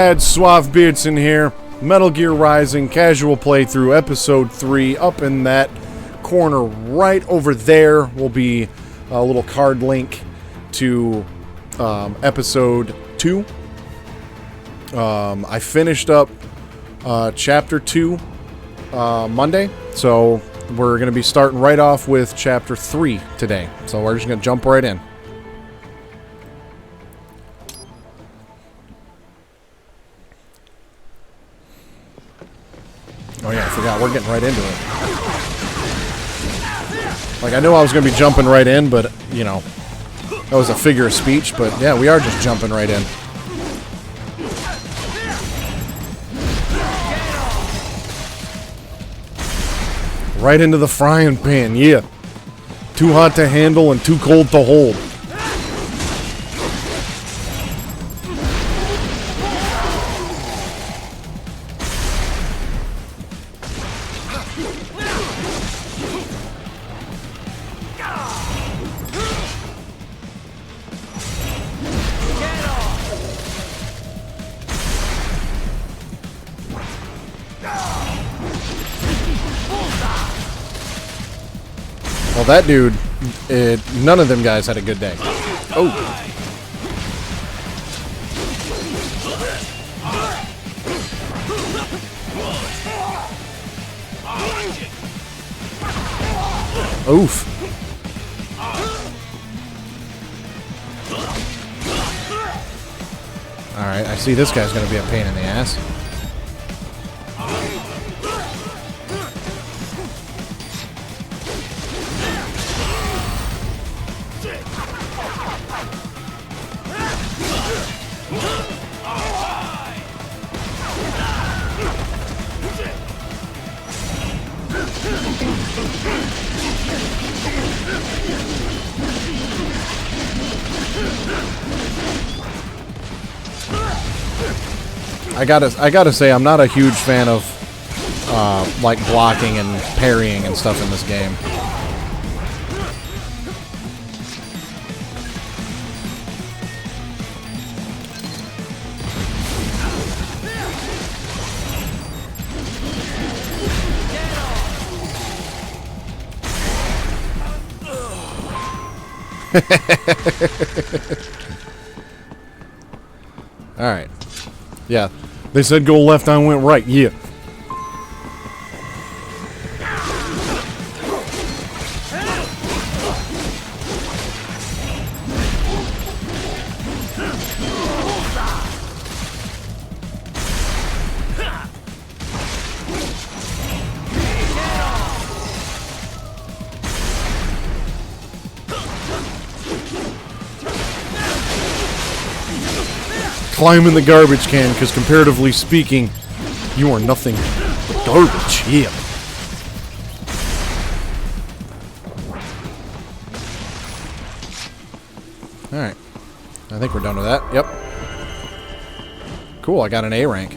Suave Beardson here. Metal Gear Rising Casual Playthrough Episode 3. Up in that corner right over there will be a little card link to Episode 2. I finished up Chapter 2 Monday, so we're going to be starting right off with Chapter 3 today. So we're just going to jump right in. Oh yeah, I forgot. We're getting right into it. Like, I knew I was going to be jumping right in, but, you know, that was a figure of speech. But, yeah, we are just jumping right in. Right into the frying pan, yeah. Too hot to handle and too cold to hold. Well, that dude, none of them guys had a good day. Oh. Oof. Alright, I see this guy's gonna be a pain in the ass. I gotta say, I'm not a huge fan of like blocking and parrying and stuff in this game. Alright. Yeah. They said go left, I went right. Yeah. Climb in the garbage can, because comparatively speaking, you are nothing but garbage. Yeah. Alright. I think we're done with that. Yep. Cool, I got an A rank.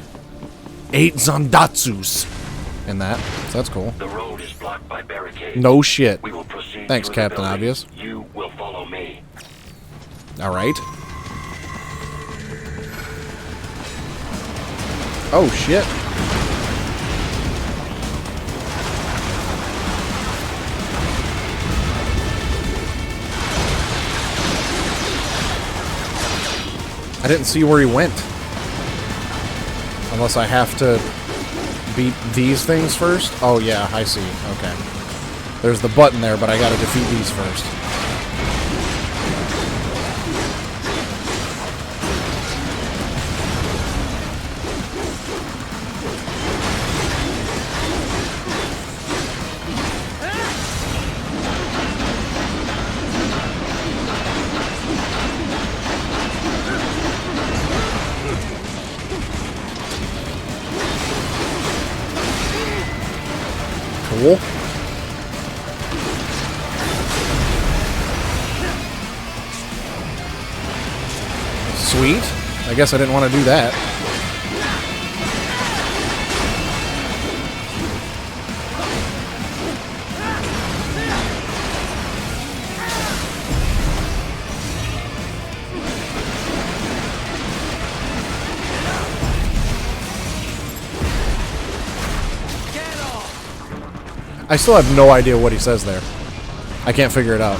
8 Zandatsus in that. So that's cool. The road is blocked by barricades. No shit. We will proceed. Thanks, Captain Obvious. You will follow me. Alright. Oh, shit. I didn't see where he went. Unless I have to beat these things first? Oh, yeah, I see. Okay. There's the button there, but I gotta defeat these first. Cool. Sweet. I guess I didn't want to do that. I still have no idea what he says there. I can't figure it out.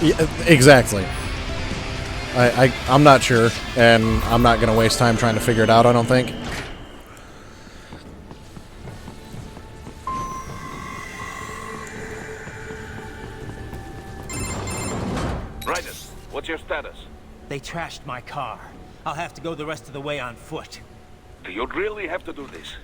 Yeah, exactly. I'm not sure, and I'm not going to waste time trying to figure it out, I don't think. Raiden, what's your status? They trashed my car. I'll have to go the rest of the way on foot. Do you really have to do this?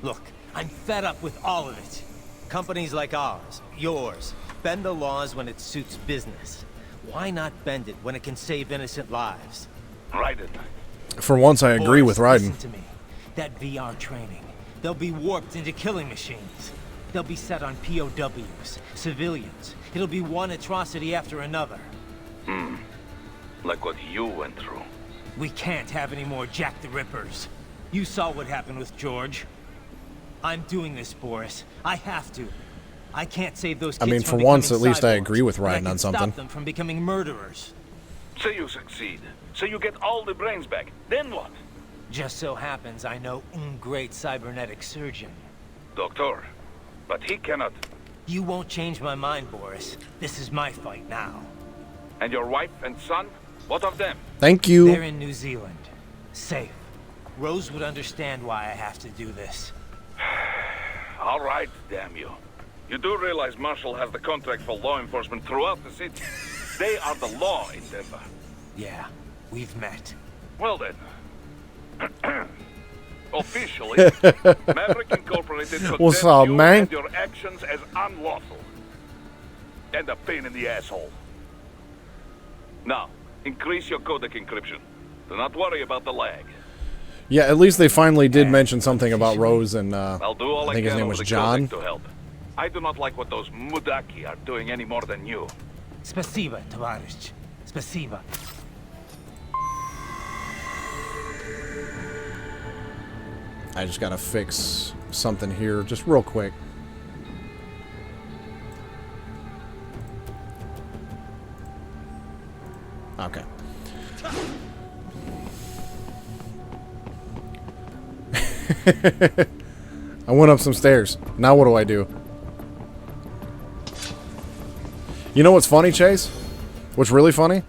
Look, I'm fed up with all of it. Companies like ours, yours, bend the laws when it suits business. Why not bend it when it can save innocent lives? Raiden. For once, I agree with Raiden. Listen to me. That VR training, they'll be warped into killing machines. They'll be set on POWs, civilians. It'll be one atrocity after another. Like what you went through. We can't have any more Jack the Rippers. You saw what happened with George. I'm doing this, Boris. I have to. I can't save those kids. I mean, for once, at least I agree with Raiden on something. Stop them from becoming murderers. So you succeed. So you get all the brains back. Then what? Just so happens I know great cybernetic surgeon. Doctor. But he cannot. You won't change my mind, Boris. This is my fight now. And your wife and son? What of them? Thank you. They're in New Zealand. Safe. Rose would understand why I have to do this. All right, damn you. You do realize Marshall has the contract for law enforcement throughout the city. They are the law in Denver. Yeah, we've met. Well then. Officially, Maverick Incorporated What's condemns up, you man? and your actions as unlawful. And a pain in the asshole. Now, increase your codec encryption. Do not worry about the lag. Yeah, at least they finally did mention something about Rose and, I'll do all I think his can name over was the John. codec to help. I do not like what those Mudaki are doing any more than you. Спасибо, товарищ. Спасибо. I just gotta fix something here, just real quick. Okay. I went up some stairs. Now what do I do? You know what's funny, Chase? What's really funny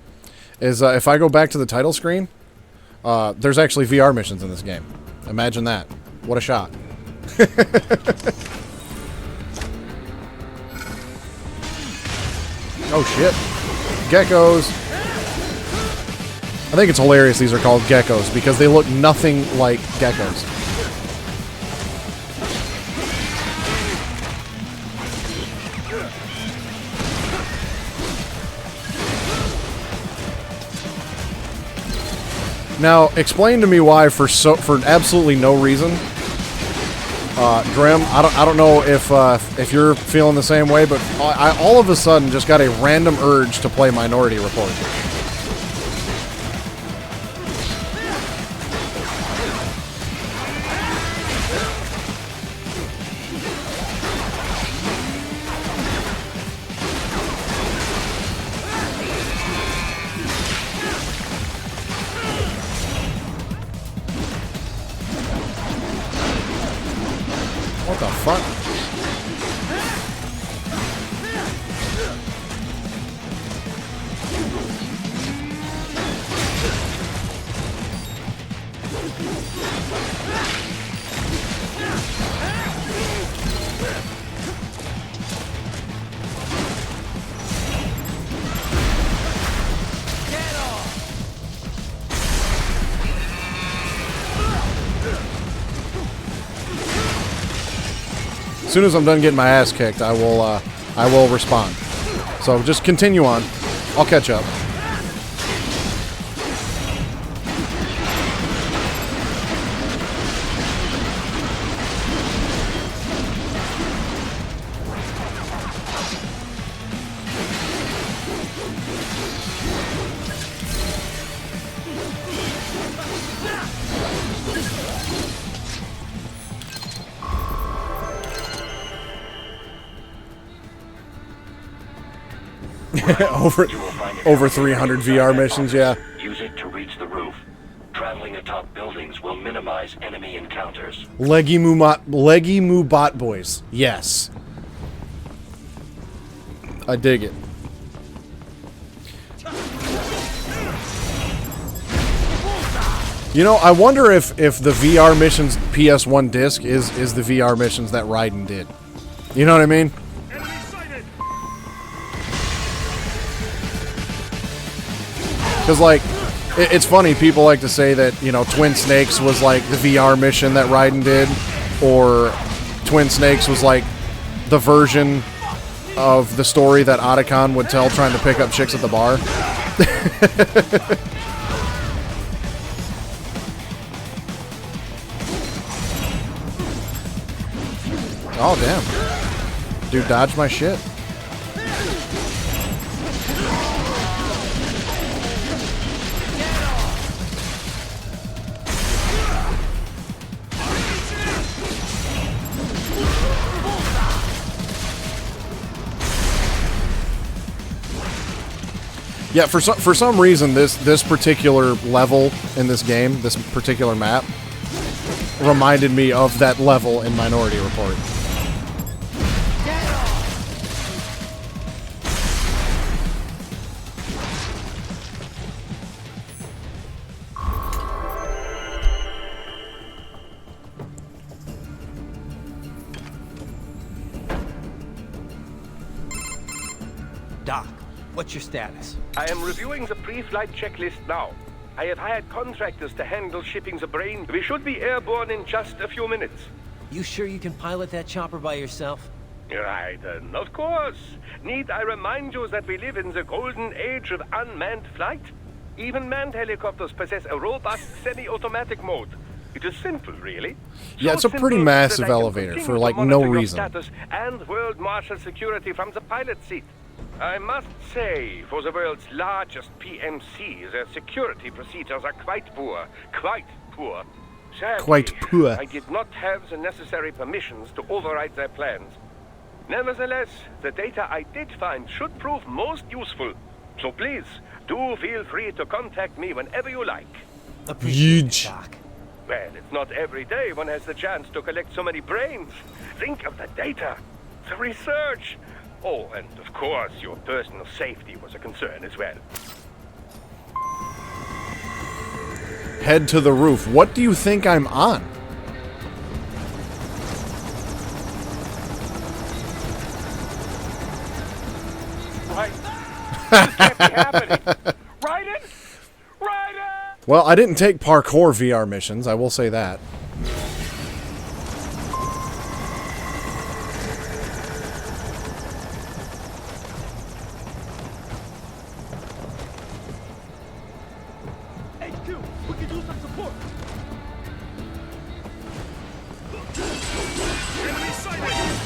is if I go back to the title screen, there's actually VR missions in this game. Imagine that. What a shot. Oh, shit. Geckos. I think it's hilarious these are called geckos because they look nothing like geckos. Now, explain to me why for absolutely no reason, Grim. I don't know if you're feeling the same way, but I all of a sudden just got a random urge to play Minority Report. What the fuck? As soon as I'm done getting my ass kicked, I will respond. So just continue on. I'll catch up. over 300 VR missions, yeah. Use it to reach the roof. Traveling atop buildings will minimize enemy encounters. Leggy moo bot boys. Yes. I dig it. You know, I wonder if the VR missions PS1 disc is the VR missions that Raiden did. You know what I mean? Because, like, it's funny, people like to say that, you know, Twin Snakes was like the VR mission that Raiden did, or Twin Snakes was like the version of the story that Otacon would tell trying to pick up chicks at the bar. Oh, damn. Dude dodged my shit. Yeah, for some reason, this particular level in this game, this particular map, reminded me of that level in Minority Report. Doc, what's your status? I am reviewing the pre-flight checklist now. I have hired contractors to handle shipping the brain. We should be airborne in just a few minutes. You sure you can pilot that chopper by yourself? Raiden, of course. Need I remind you that we live in the golden age of unmanned flight? Even manned helicopters possess a robust semi-automatic mode. It is simple, really. Yeah, it's a pretty massive elevator for, like, no reason. Status and world marshal security from the pilot seat. I must say, for the world's largest PMC, their security procedures are quite poor. Quite poor. Sadly, Quite poor. I did not have the necessary permissions to override their plans. Nevertheless, the data I did find should prove most useful. So please, do feel free to contact me whenever you like. Appreciate Huge. it, Doc. Well, it's not every day one has the chance to collect so many brains. Think of the data, the research. Oh, and of course, your personal safety was a concern as well. Head to the roof. What do you think I'm on? Right? This can't be happening. Raiden? Raiden! Well, I didn't take parkour VR missions, I will say that. We could use some support. Enemy sighted!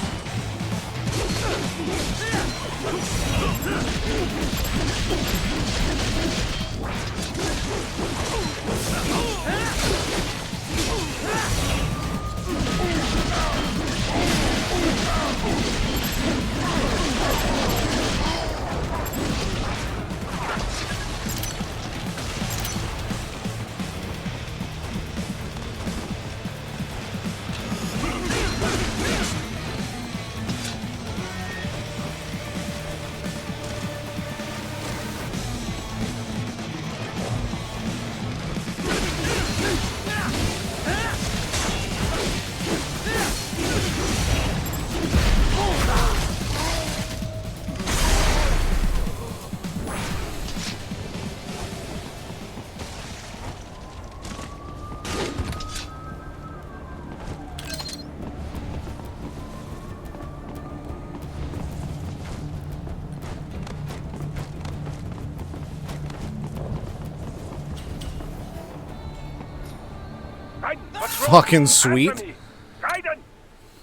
Raiden, what's wrong? Fucking Answer sweet. me. Raiden!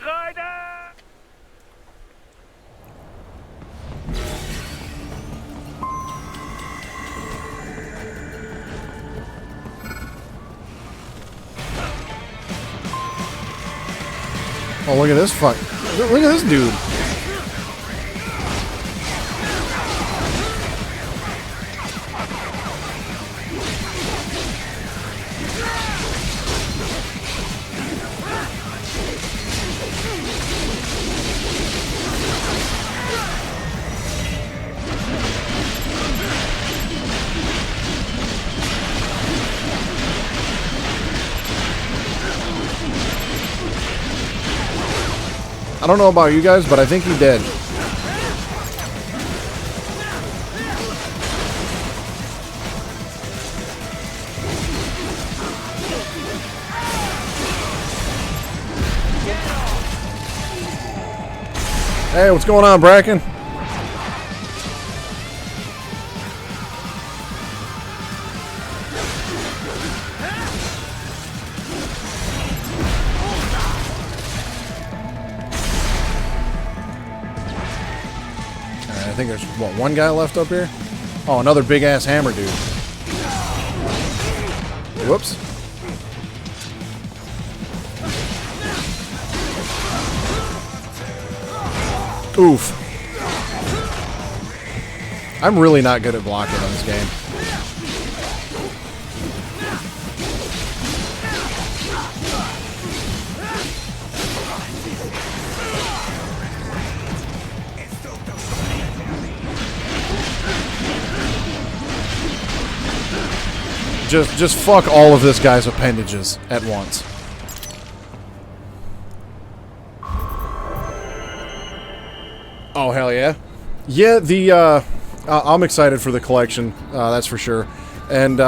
Raiden! Oh, look at this fuck. Look at this dude. I don't know about you guys, but I think he did. Hey, what's going on, Bracken? I think there's, what, one guy left up here? Oh, another big-ass hammer dude. Whoops. Oof. I'm really not good at blocking in this game. Just fuck all of this guy's appendages at once. Oh, hell yeah. Yeah, the, I'm excited for the collection, that's for sure. And,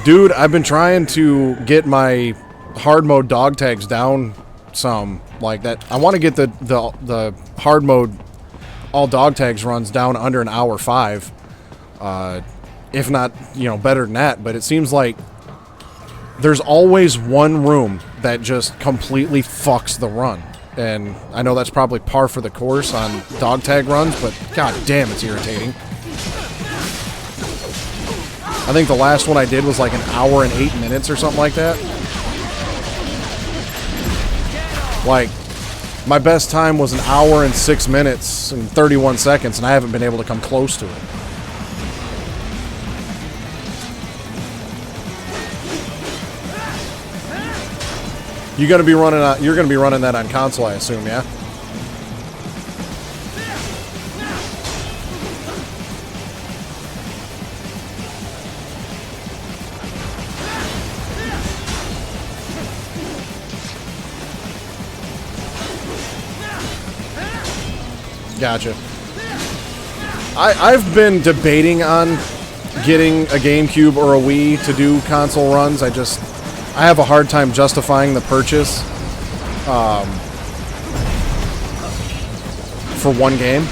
dude, I've been trying to get my hard mode dog tags down some, like that. I want to get the hard mode all dog tags runs down under an hour 5. If not, you know, better than that. But it seems like there's always one room that just completely fucks the run. And I know that's probably par for the course on dog tag runs, but god damn, it's irritating. I think the last one I did was like an hour and 8 minutes or something like that. Like, my best time was an hour and 6 minutes and 31 seconds, and I haven't been able to come close to it. You're gonna be running that on console, I assume, yeah? Gotcha. I've been debating on getting a GameCube or a Wii to do console runs. I have a hard time justifying the purchase for one game.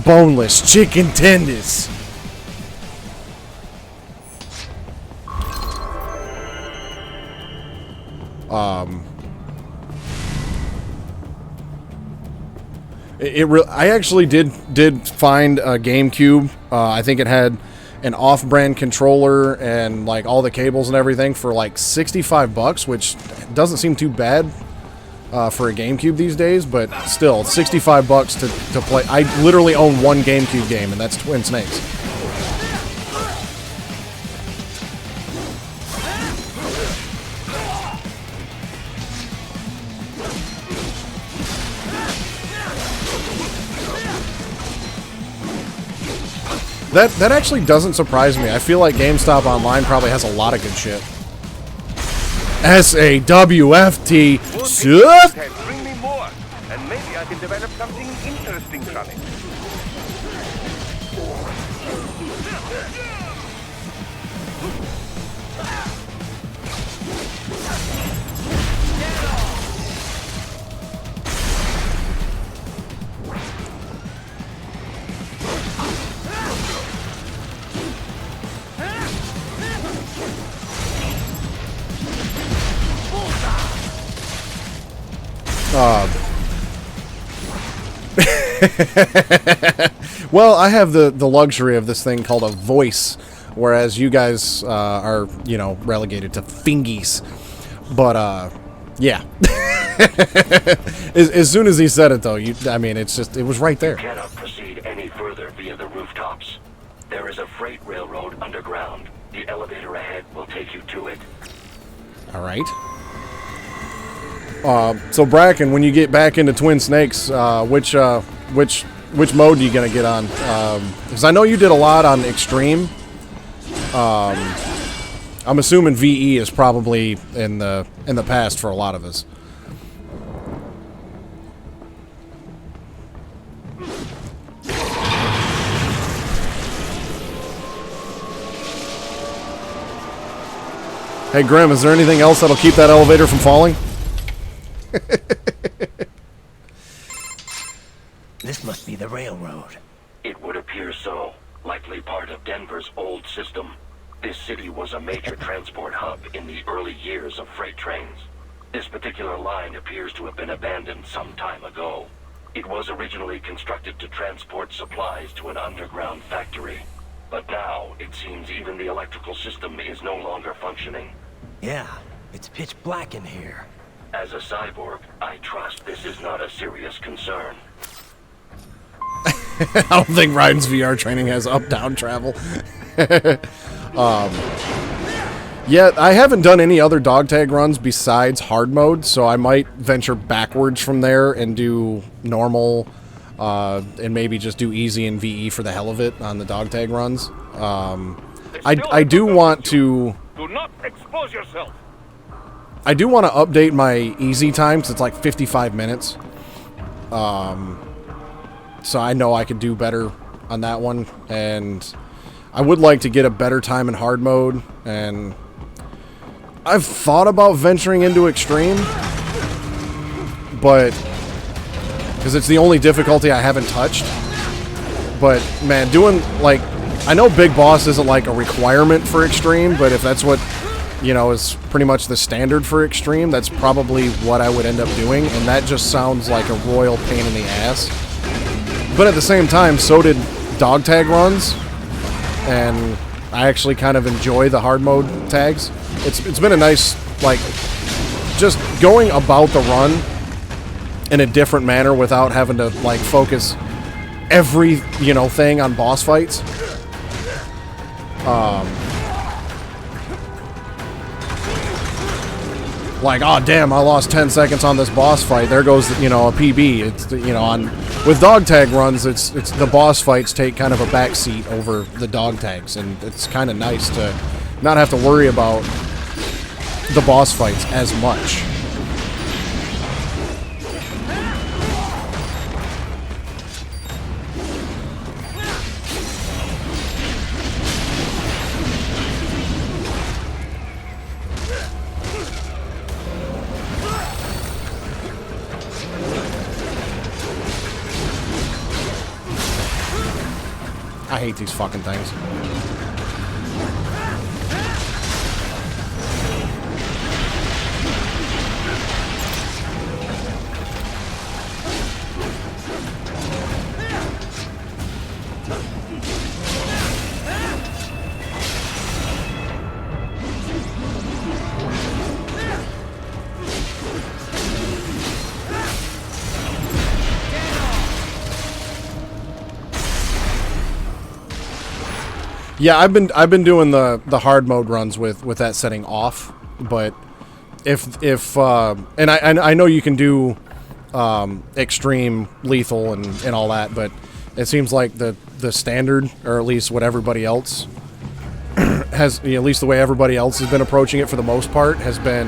Boneless chicken tenders. I actually did find a GameCube. I think it had an off-brand controller and like all the cables and everything for like $65, which doesn't seem too bad for a GameCube these days. But still, $65 to play. I literally own one GameCube game, and that's Twin Snakes. That actually doesn't surprise me. I feel like GameStop Online probably has a lot of good shit. SAWFT. Bring me more, and maybe I can develop something interesting from it. Well, I have the luxury of this thing called a voice, whereas you guys are, you know, relegated to fingies. But, yeah. as soon as he said it, though, I mean, it's just, it was right there. You cannot proceed any further via the rooftops. There is a freight railroad underground. The elevator ahead will take you to it. All right. So Bracken, when you get back into Twin Snakes, which mode are you gonna get on? Because I know you did a lot on Extreme. I'm assuming VE is probably in the past for a lot of us. Hey Grim, is there anything else that'll keep that elevator from falling? This must be the railroad. It would appear so. Likely part of Denver's old system. This city was a major transport hub in the early years of freight trains. This particular line appears to have been abandoned some time ago. It was originally constructed to transport supplies to an underground factory. But now, it seems even the electrical system is no longer functioning. Yeah, it's pitch black in here. As a cyborg, I trust this is not a serious concern. I don't think Raiden's VR training has up-down travel. Yeah, I haven't done any other dog tag runs besides hard mode, so I might venture backwards from there and do normal, and maybe just do easy and VE for the hell of it on the dog tag runs. I do want to... Do not expose yourself. I do want to update my easy time, because it's like 55 minutes. So I know I could do better on that one, and I would like to get a better time in hard mode, and I've thought about venturing into extreme, but because it's the only difficulty I haven't touched. But man, doing like, I know Big Boss isn't like a requirement for extreme, but if that's what, you know, is pretty much the standard for extreme, that's probably what I would end up doing, and that just sounds like a royal pain in the ass. But at the same time, so did dog tag runs, and I actually kind of enjoy the hard mode tags. It's been a nice, like, just going about the run in a different manner without having to, like, focus every, you know, thing on boss fights. Like, oh damn, I lost 10 seconds on this boss fight. There goes, you know, a PB. It's, you know, on with dog tag runs, it's the boss fights take kind of a backseat over the dog tags, and it's kind of nice to not have to worry about the boss fights as much. I hate these fucking things. Yeah, I've been doing the hard mode runs with that setting off, but if and I know you can do extreme, lethal, and all that, but it seems like the standard, or at least what everybody else has, you know, at least the way everybody else has been approaching it for the most part, has been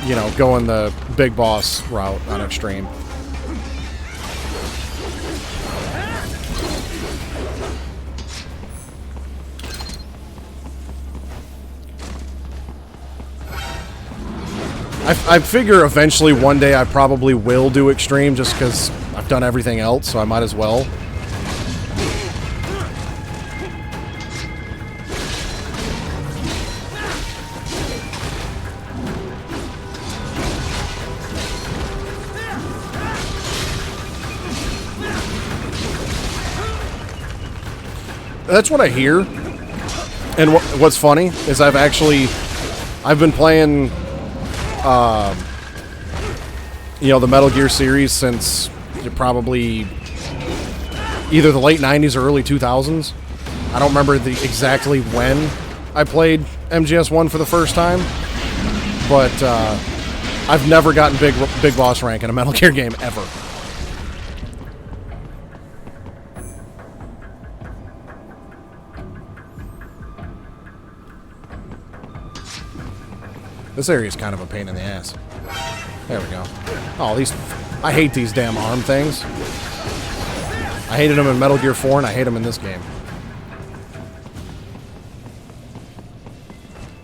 you know, going the big boss route on extreme. I figure eventually one day I probably will do extreme, just because I've done everything else, so I might as well. That's what I hear. And what's funny is I've been playing, the Metal Gear series since probably either the late 90s or early 2000s. I don't remember exactly when I played MGS1 for the first time, but I've never gotten big boss rank in a Metal Gear game ever. This area is kind of a pain in the ass. There we go. Oh, I hate these damn arm things. I hated them in Metal Gear 4, and I hate them in this game.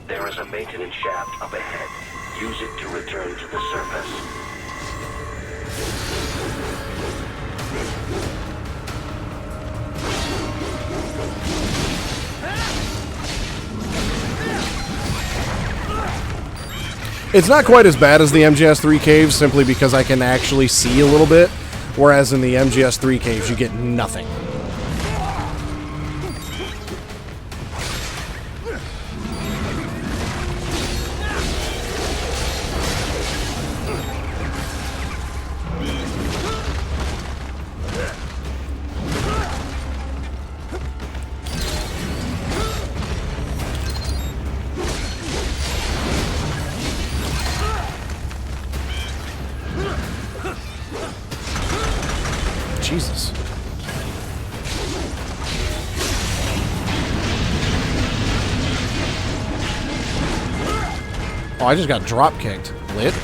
There is a maintenance shaft up ahead. Use it to return to the surface. It's not quite as bad as the MGS3 caves, simply because I can actually see a little bit, whereas in the MGS3 caves, you get nothing. Jesus. Oh, I just got drop kicked. Lit.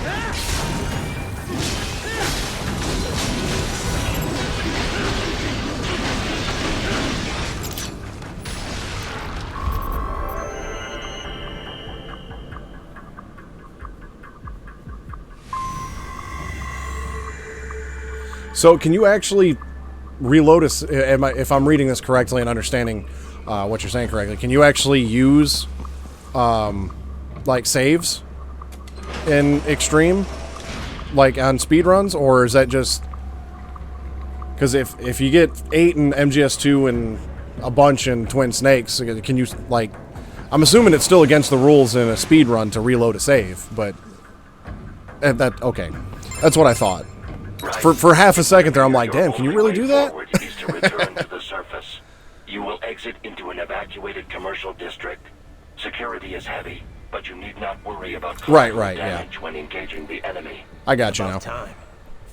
So, can you actually reload if I'm reading this correctly and understanding what you're saying correctly, can you actually use, like, saves in Extreme? Like, on speedruns? Or is that just... Because if you get 8 in MGS2 and a bunch in Twin Snakes, can you, like... I'm assuming it's still against the rules in a speedrun to reload a save, but... Okay. That's what I thought. For half a second there, I'm like, damn, can you really do that? Is to return to the surface. You will exit into an evacuated commercial district. Security is heavy, but you need not worry about damage when engaging the enemy. I got you now. Time.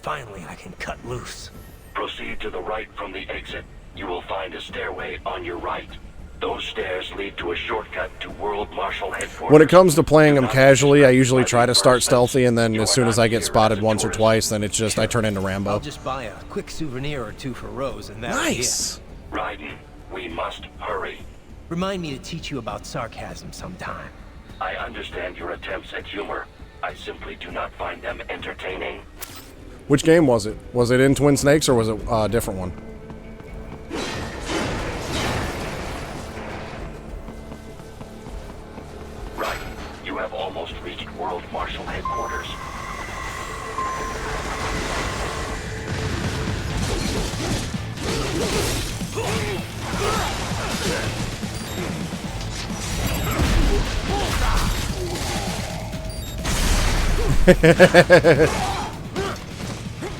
Finally, I can cut loose. Proceed to the right from the exit. You will find a stairway on your right. Those stairs lead to a shortcut to World Marshal Headquarters. When it comes to playing them casually, I usually try to start stealthy, and then as soon as I get spotted once or twice, then it's just, I turn into Rambo. I'll just buy a quick souvenir or two for Rose, and that'll be it. Raiden, we must hurry. Remind me to teach you about sarcasm sometime. I understand your attempts at humor. I simply do not find them entertaining. Which game was it? Was it in Twin Snakes, or was it a different one? You have almost reached World Marshal Headquarters.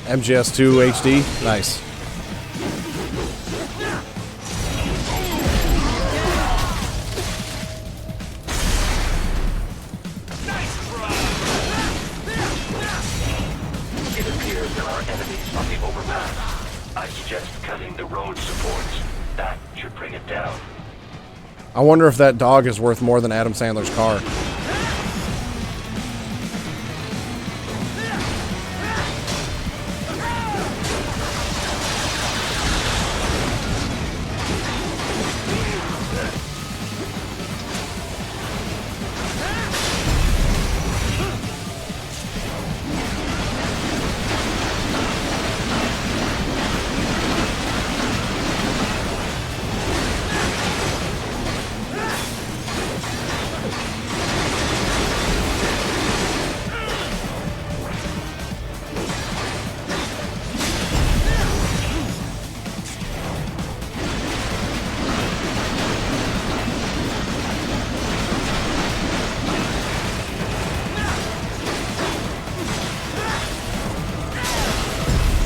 MGS2 HD? Nice. I wonder if that dog is worth more than Adam Sandler's car.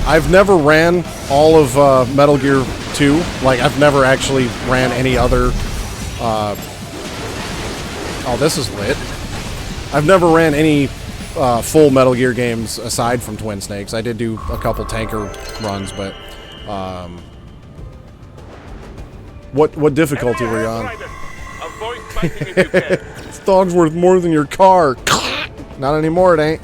I've never ran all of Metal Gear 2. Like, I've never actually ran any other... oh, this is lit. I've never ran any full Metal Gear games aside from Twin Snakes. I did do a couple tanker runs, but... What difficulty were you on? Avoid fighting if you can. This dog's worth more than your car. Not anymore, it ain't.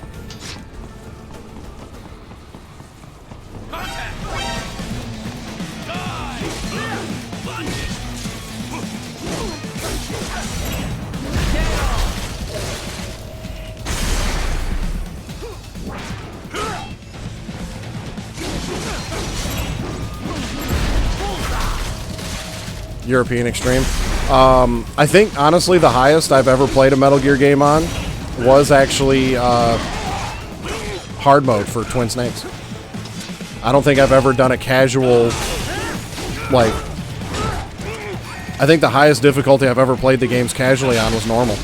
European Extreme. I think, honestly, the highest I've ever played a Metal Gear game on was actually hard mode for Twin Snakes. I don't think I've ever done a casual, like... I think the highest difficulty I've ever played the games casually on was normal.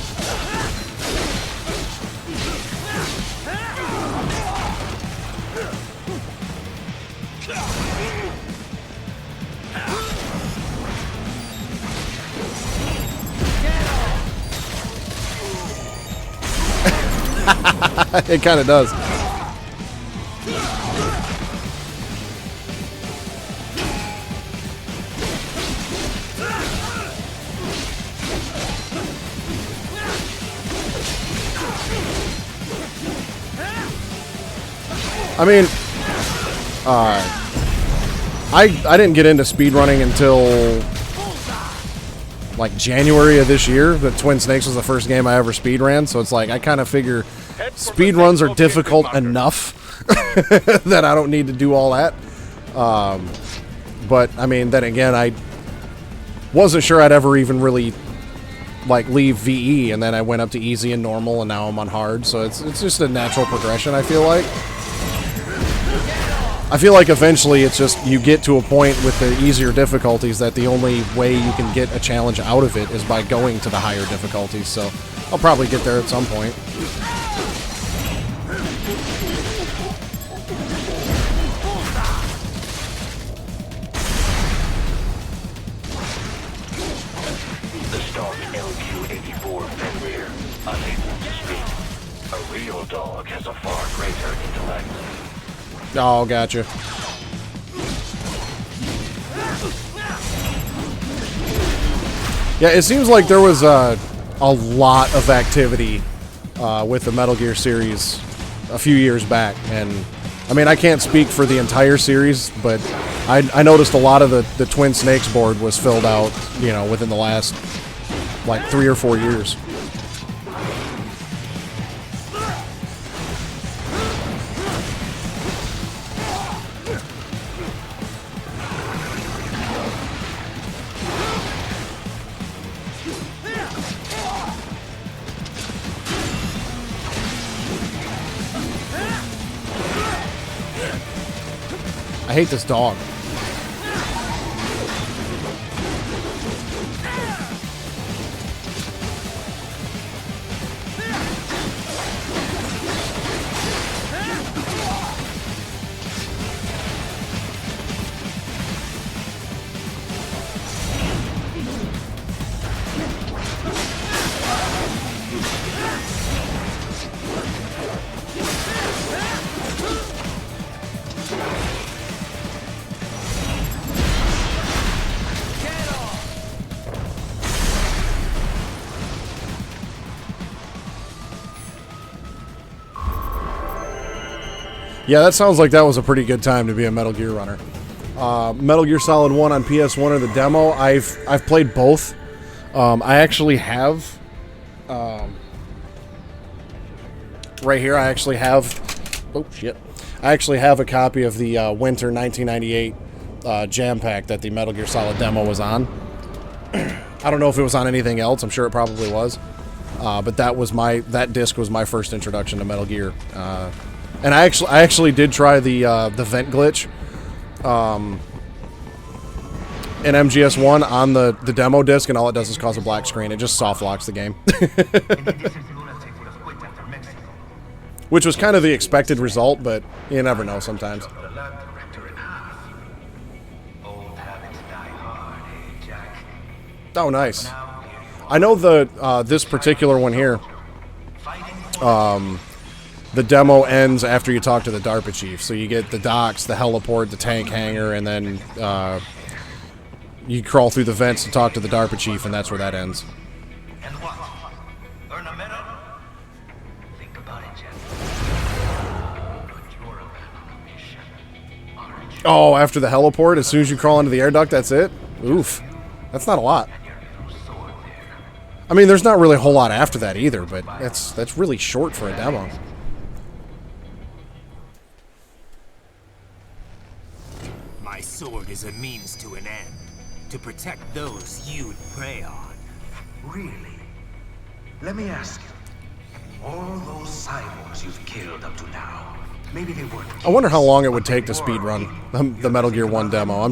It kind of does. I mean, I didn't get into speedrunning until like January of this year. The Twin Snakes was the first game I ever speedran, so it's like I kind of figure speedruns are difficult enough that I don't need to do all that. But I mean, then again, I wasn't sure I'd ever even really like leave VE, and then I went up to easy and normal, and now I'm on hard. So it's just a natural progression. I feel like eventually it's just you get to a point with the easier difficulties that the only way you can get a challenge out of it is by going to the higher difficulties. So I'll probably get there at some point. The stock LQ-84 Fenrir, unable to speak. A real dog has a far greater intellect. Oh, gotcha. Yeah, it seems like there was a lot of activity with the Metal Gear series a few years back, and I mean, I can't speak for the entire series, but I noticed a lot of the Twin Snakes board was filled out, you know, within the last like 3 or 4 years. I hate this dog. Yeah, that sounds like that was a pretty good time to be a Metal Gear runner. Metal Gear Solid 1 on PS1 or the demo, I've played both. I actually have... right here, I actually have... Oh, shit. I actually have a copy of the Winter 1998 Jam Pack that the Metal Gear Solid demo was on. I don't know if it was on anything else. I'm sure it probably was. But that disc was my first introduction to Metal Gear. And I actually did try the vent glitch in MGS1 on the demo disc, and all it does is cause a black screen. It just soft locks the game. Which was kind of the expected result, but you never know sometimes. Oh, nice. I know the this particular one here, the demo ends after you talk to the DARPA chief. So you get the docks, the heliport, the tank hangar, and then you crawl through the vents to talk to the DARPA chief, and that's where that ends. And what? Earn a medal? Think about it, Jeff. But you're a man on a mission, aren't you? Oh, after the heliport, as soon as you crawl into the air duct, that's it? Oof. That's not a lot. I mean, there's not really a whole lot after that either, but that's really short for a demo. My sword is a means to an end. To protect those you'd prey on. Really? Let me ask you. All those cyborgs you've killed up to now, maybe they weren't. I wonder how long it would take to speedrun the Metal Gear 1 demo.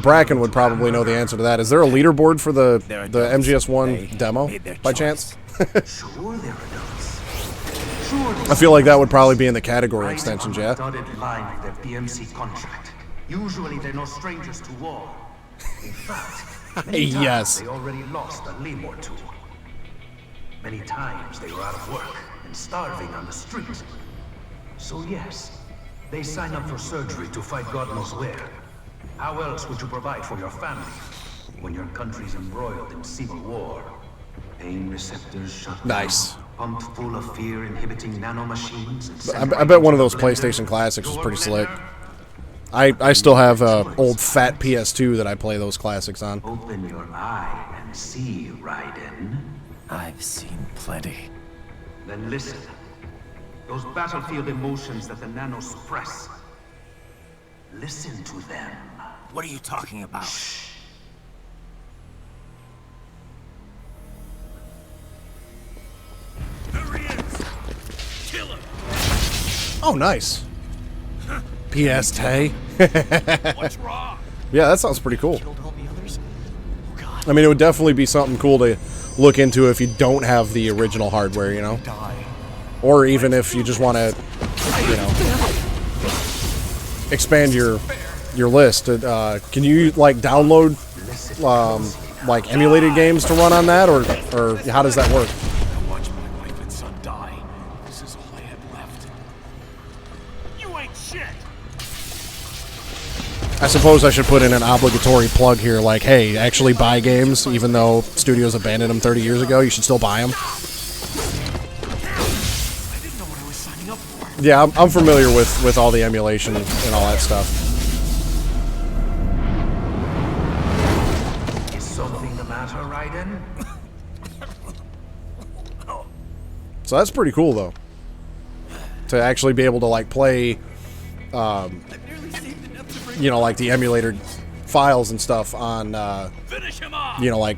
Bracken would probably know the answer to that. Is there a leaderboard for the MGS1 demo, by chance? Sure, they're adults. Sure, I feel like that would probably be in the category extensions, yeah? dotted line of their BMC contract. Usually they're no strangers to war. In fact, many times Yes. they already lost a limb or two. Many times they were out of work and starving on the street. So yes, they sign up for surgery to fight God knows where. How else would you provide for your family when your country's embroiled in civil war? Pain receptors shut down, Nice. pumped full of fear-inhibiting nanomachines. I bet one of those PlayStation Classics was pretty slick. I still have a old fat PS2 that I play those classics on. Open your eye and see, Raiden. I've seen plenty. Then listen. Those battlefield emotions that the nanos suppress. Listen to them. What are you talking about? There he is! Kill him! Oh, nice. PS2. What's wrong? Yeah, that sounds pretty cool. Killed all the others? Oh god. I mean, it would definitely be something cool to look into if you don't have the original hardware, you know? Die. Or even if you just want to, you know, expand your list. Can you, like, download, like, emulated games to run on that? Or how does that work? I watched my wife and son die. This is all I had left. You ain't shit! I suppose I should put in an obligatory plug here, like, hey, actually buy games, even though studios abandoned them 30 years ago, you should still buy them. I didn't know what I was signing up for. Yeah, I'm familiar with all the emulation and all that stuff. Is something the matter, Raiden? So that's pretty cool, though. To actually be able to, like, play, you know, like the emulator files and stuff on, Finish him off! you know, like,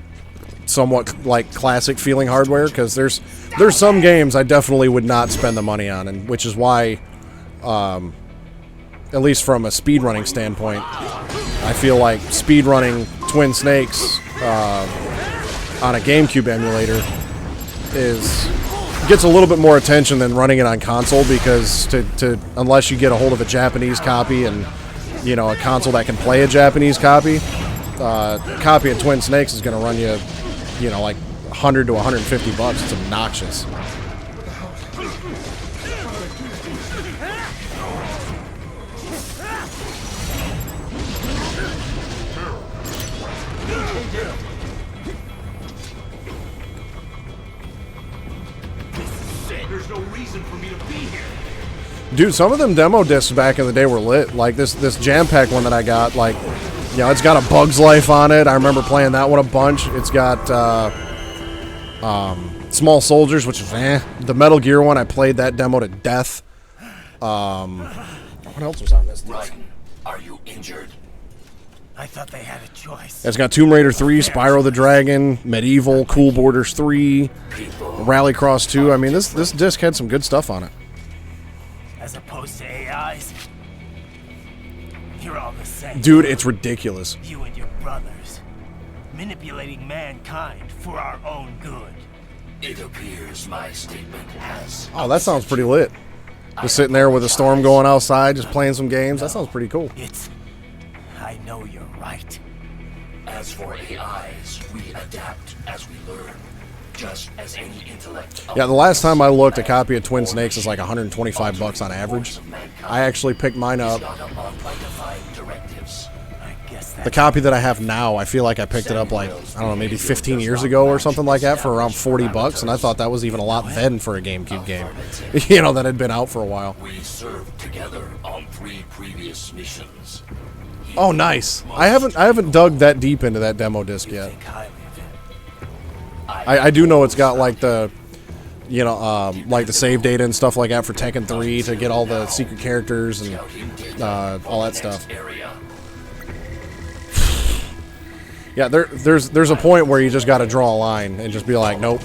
somewhat, like, classic feeling hardware. Because there's some games I definitely would not spend the money on, and which is why, at least from a speedrunning standpoint, I feel like speedrunning Twin Snakes on a GameCube emulator gets a little bit more attention than running it on console, because unless you get a hold of a Japanese copy and, you know, a console that can play a Japanese copy, a copy of Twin Snakes is going to run you, you know, like $100 to $150. It's obnoxious. There's no reason for me to be here. Dude, some of them demo discs back in the day were lit. Like this Jam Pack one that I got, like, you know, it's got a Bug's Life on it. I remember playing that one a bunch. It's got Small Soldiers, which is the Metal Gear one. I played that demo to death. What else was on this disc? Raiden, are you injured? I thought they had a choice. It's got Tomb Raider 3, Spyro the Dragon, Medieval, Cool Borders 3, Rallycross 2. I mean, this disc had some good stuff on it. As opposed to AIs. You're all the same. Dude, it's ridiculous. You and your brothers. Manipulating mankind for our own good. It appears my statement has... Oh, that sounds pretty lit. Just sitting there with a storm going outside, just playing some games. That sounds pretty cool. I know you're right. As for AIs, we adapt as we learn, just as any intellect. Yeah, the last time I looked, a copy of Twin Snakes is like 125 bucks on average. I actually picked mine up. The copy that I have now, I feel like I picked it up like, I don't know, maybe 15 years ago or something like that for around 40 bucks, and I thought that was even a lot then for a GameCube game, you know, that had been out for a while. We served together on 3 previous missions. Oh, nice. I haven't dug that deep into that demo disc yet. I do know it's got like the, you know, like the save data and stuff like that for Tekken 3 to get all the secret characters and all that stuff. Yeah, there's a point where you just got to draw a line and just be like, nope.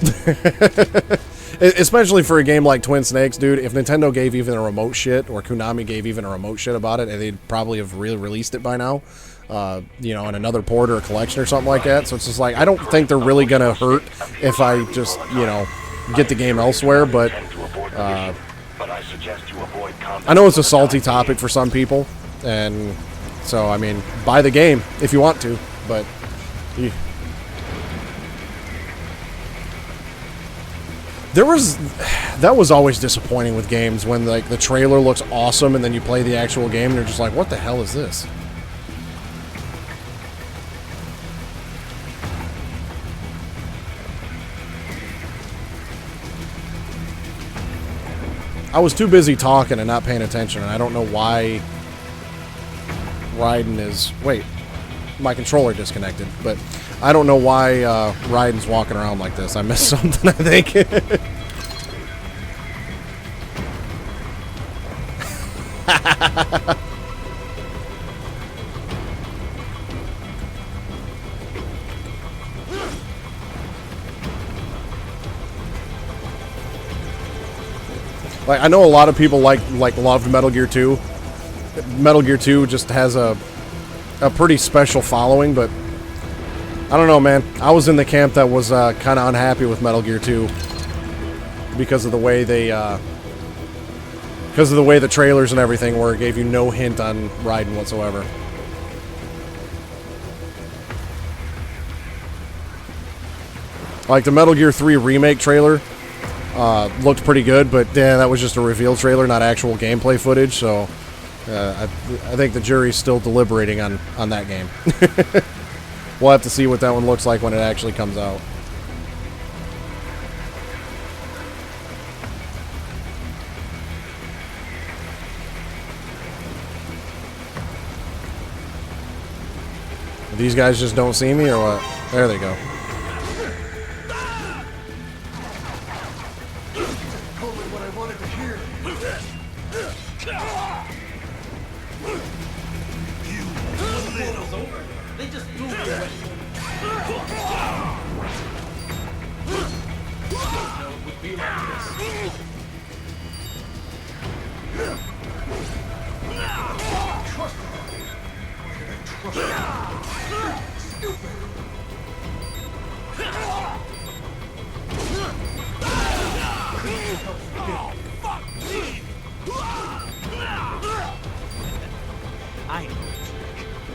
Especially for a game like Twin Snakes, dude. If Nintendo gave even a remote shit, or Konami gave even a remote shit about it, and they'd probably have released it by now, you know, in another port or a collection or something like that. So it's just like, I don't think they're really gonna hurt if I just, you know, get the game elsewhere. But I know it's a salty topic for some people, and so I mean, buy the game if you want to, but. That was always disappointing with games when like the trailer looks awesome and then you play the actual game and you're just like, what the hell is this? I was too busy talking and not paying attention, and I don't know why Raiden is... Wait, my controller disconnected, but I don't know why Raiden's walking around like this. I missed something, I think. Like, I know a lot of people loved Metal Gear 2. Metal Gear 2 just has a pretty special following, but I don't know, man. I was in the camp that was kind of unhappy with Metal Gear 2 because of the way they, because of the way the trailers and everything were. It gave you no hint on Raiden whatsoever. Like the Metal Gear 3 remake trailer looked pretty good, but yeah, that was just a reveal trailer, not actual gameplay footage. So I think the jury's still deliberating on that game. We'll have to see what that one looks like when it actually comes out. These guys just don't see me, or what? There they go.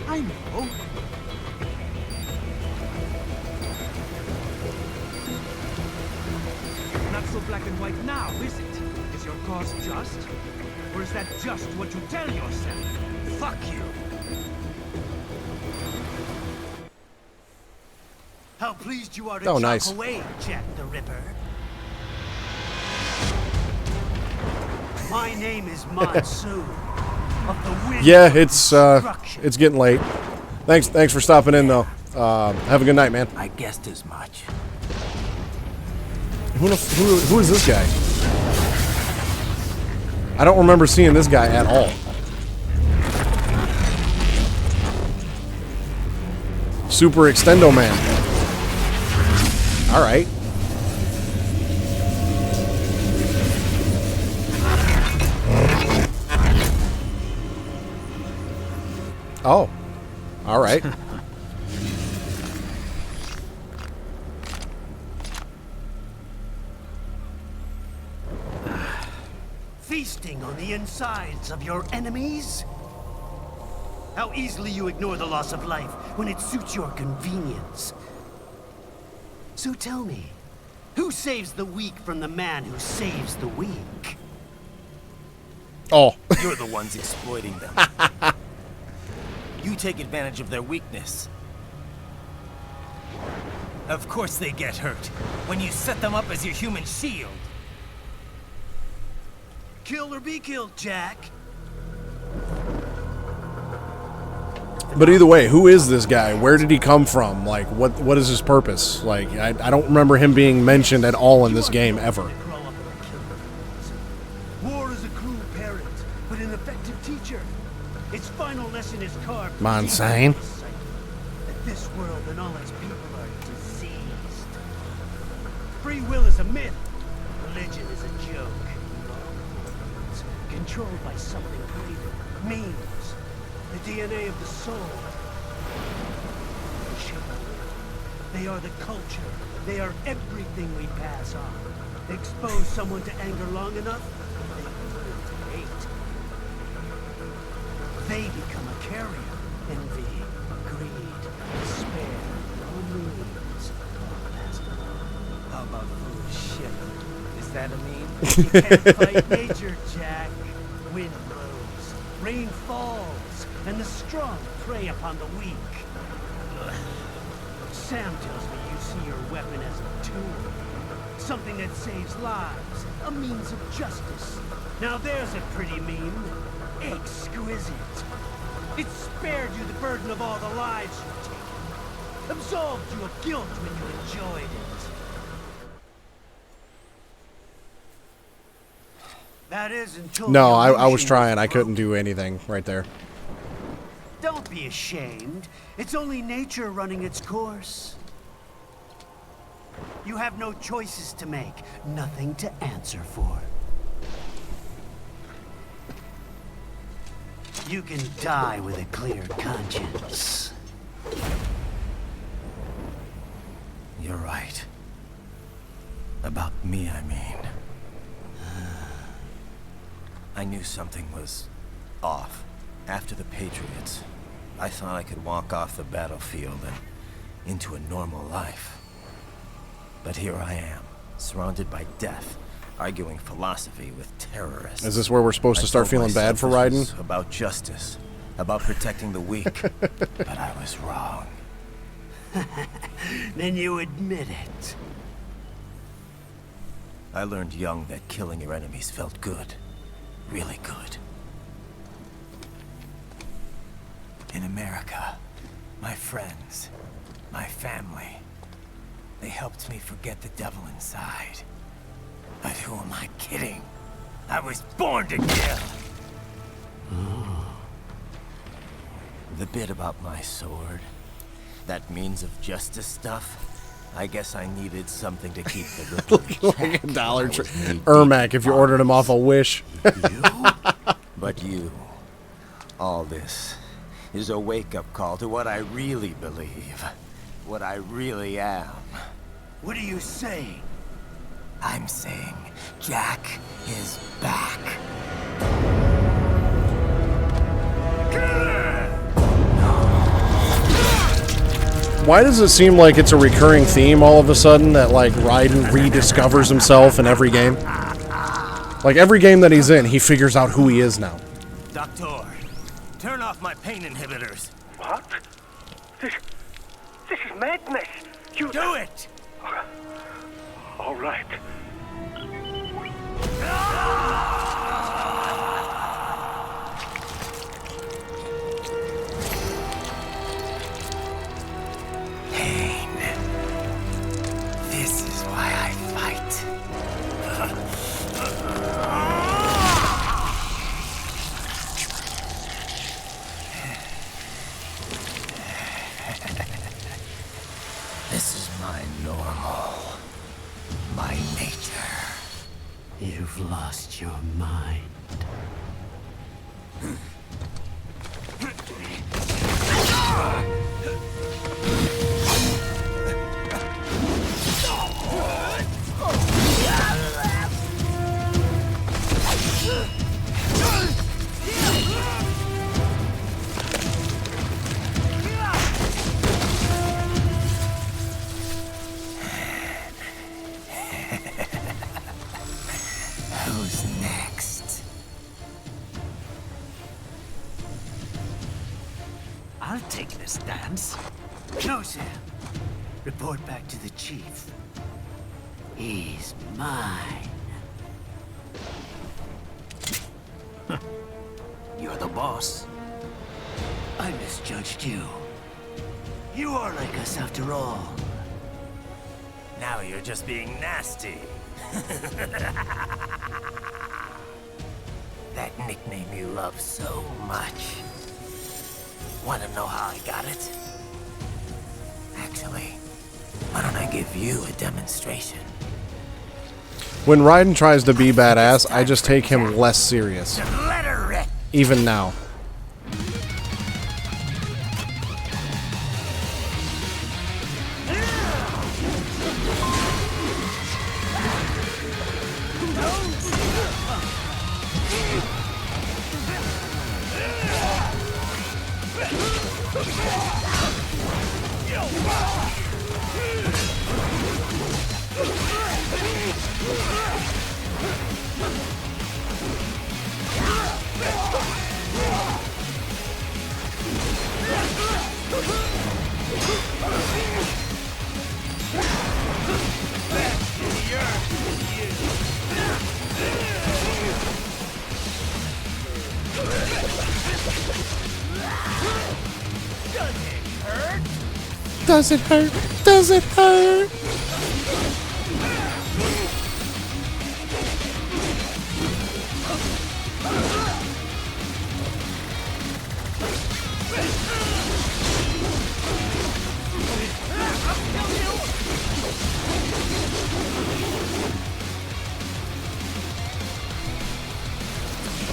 I know. Not so black and white now, is it? Is your cause just? Or is that just what you tell yourself? Fuck you. How pleased you are to nice. chop away, Jack the Ripper. My name is Monsoon. Yeah, it's getting late. Thanks for stopping in, though. Have a good night, man. I guessed as much. Who is this guy? I don't remember seeing this guy at all. Super Extendo Man. All right. Oh, all right. Feasting on the insides of your enemies? How easily you ignore the loss of life when it suits your convenience. So tell me, who saves the weak from the man who saves the weak? Oh. You're the ones exploiting them. You take advantage of their weakness. Of course they get hurt when you set them up as your human shield. Kill or be killed, Jack. But either way, who is this guy? Where did he come from? Like, what is his purpose? Like, I don't remember him being mentioned at all in this game, ever. War is a cruel parent, but an effective teacher. Its final lesson is carved. Monsoon. That this world and all its people are diseased. Free will is a myth. Religion is a joke. It's controlled by something greater. Means. The DNA of the soul. They are the culture. They are everything we pass on. Expose someone to anger long enough, they turn to hate. They become a carrier. Envy, greed, despair, loneliness. How about foolish shit? Is that a meme? You can't fight nature, Jack. Wind blows, rain falls, and the strong prey upon the weak. Sam tells me you see your weapon as a tool. Something that saves lives. A means of justice. Now there's a pretty meme. Exquisite. It spared you the burden of all the lives you've taken. Absolved you of guilt when you enjoyed it. That is until... No, I was trying. I couldn't do anything right there. Don't be ashamed. It's only nature running its course. You have no choices to make, nothing to answer for. You can die with a clear conscience. You're right. About me, I mean. I knew something was off. After the Patriots, I thought I could walk off the battlefield and into a normal life. But here I am, surrounded by death, arguing philosophy with terrorists. Is this where we're supposed to start feeling bad for Raiden? About justice, about protecting the weak. But I was wrong. Then you admit it. I learned young that killing your enemies felt good. Really good. In America, my friends, my family, they helped me forget the devil inside. But who am I kidding? I was born to kill! The bit about my sword, that means of justice stuff, I guess I needed something to keep the little Like a Dollar Tree. Ermac, if you ordered him off a Wish. But you, all this is a wake-up call to what I really believe, what I really am. What are you saying? I'm saying Jack is back. Why does it seem like it's a recurring theme all of a sudden that, like, Raiden rediscovers himself in every game? Like, every game that he's in, he figures out who he is now. Doctor, turn off my pain inhibitors. What? This is madness. You do it! All right. Pain. This is why I fight. This is my normal. My nature. You've lost your mind. I'll take this dance. No, Sam. Report back to the chief. He's mine. You're the boss. I misjudged you. You are like us after all. Now you're just being nasty. That nickname you love so much. Want to know how I got it? Actually, why don't I give you a demonstration? When Raiden tries to be badass, I just take him less serious. Just let her rip. Even now. Does it hurt? Does it hurt?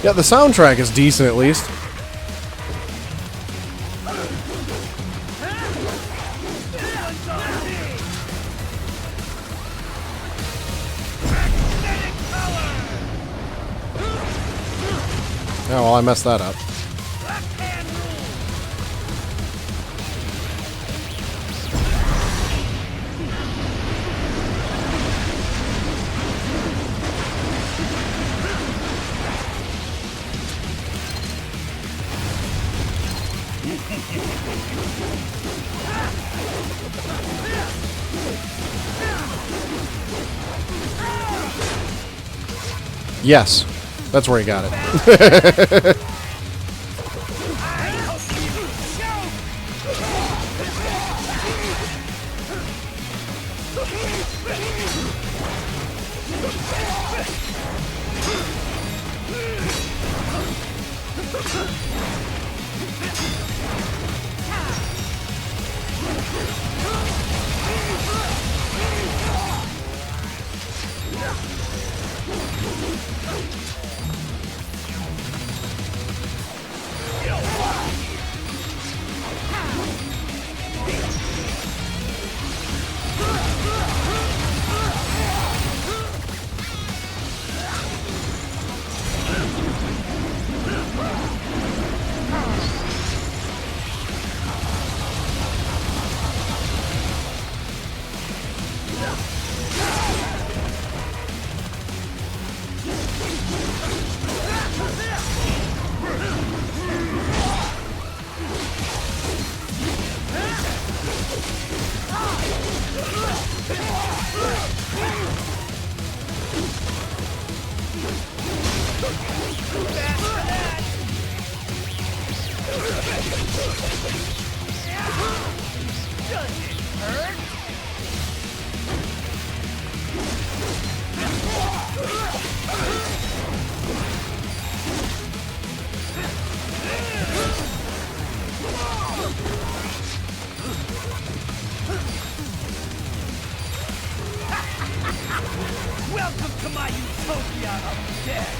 Yeah, the soundtrack is decent at least. Oh, well, I messed that up. Yes, that's where he got it. Welcome to my utopia of death!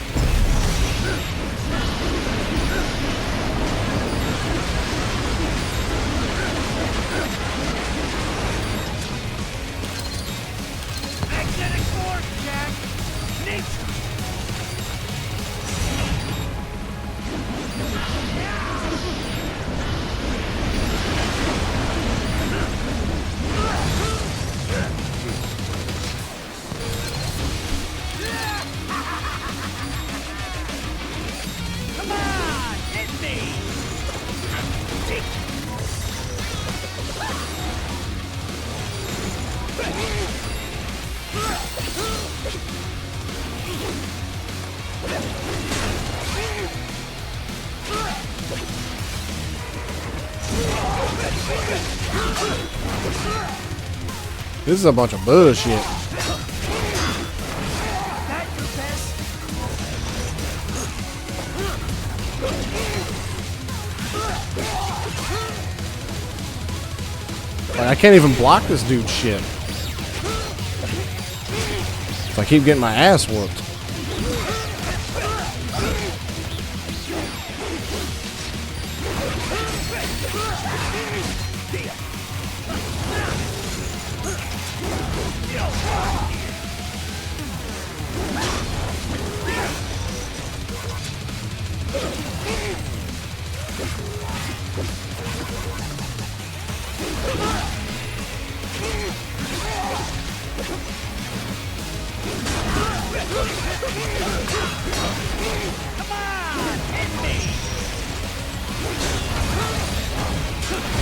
Magnetic force, Jack! Nature! Come on, hit me! This is a bunch of bullshit. Like, I can't even block this dude's shit. So I keep getting my ass whooped.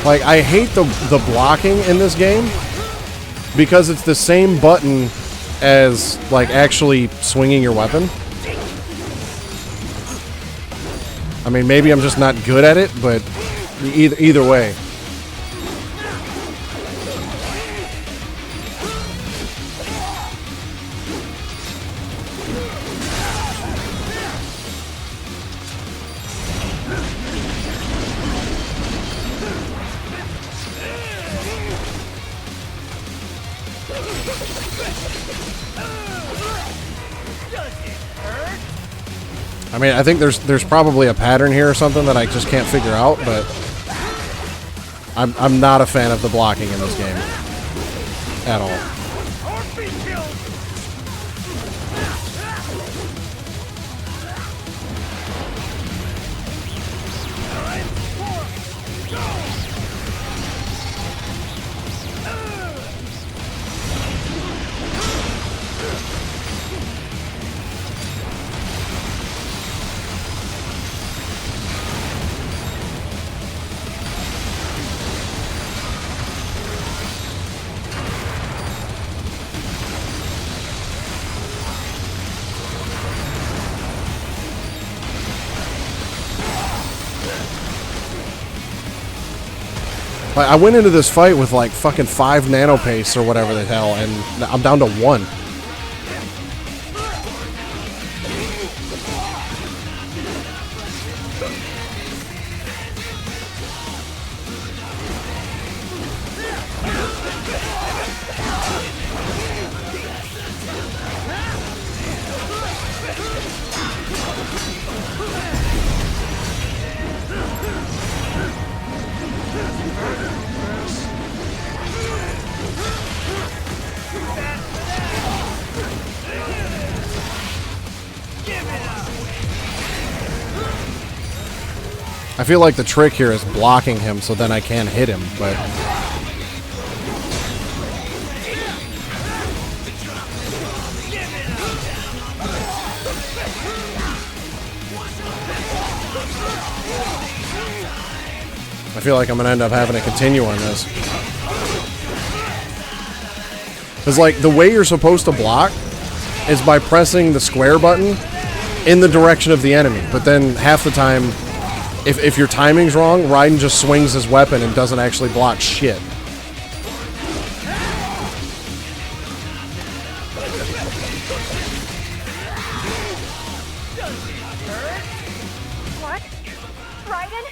Like, I hate the blocking in this game because it's the same button as, like, actually swinging your weapon. I mean, maybe I'm just not good at it, but either way. I mean, I think there's probably a pattern here or something that I just can't figure out, but I'm not a fan of the blocking in this game at all. Like, I went into this fight with like fucking 5 nano pace or whatever the hell, and I'm down to 1. I feel like the trick here is blocking him so then I can hit him, but... I feel like I'm gonna end up having to continue on this. Because, like, the way you're supposed to block is by pressing the square button in the direction of the enemy, but then half the time... If your timing's wrong, Raiden just swings his weapon and doesn't actually block shit. What? Raiden?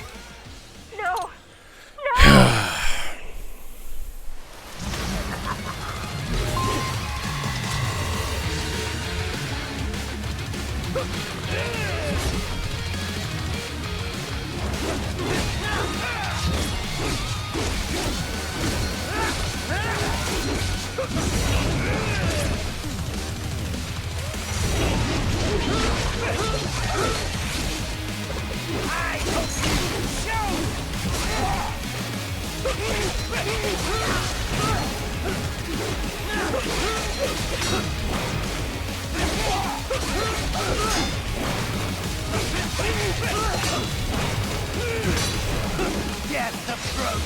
No. No! Death approach.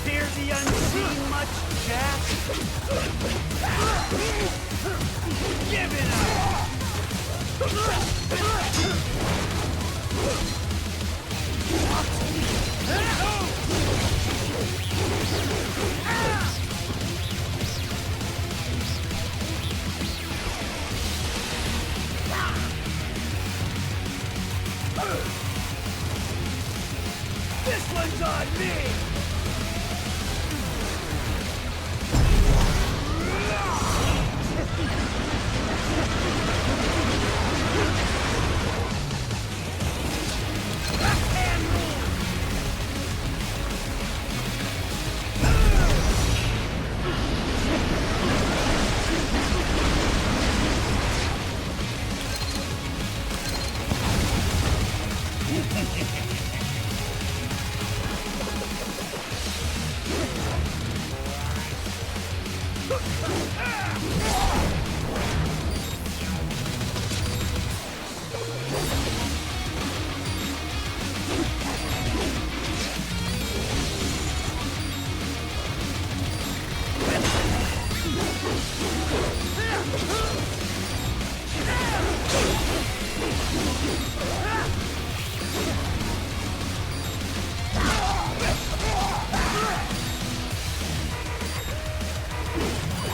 Fear the unseen much, Jack? Give it up! This one's on me!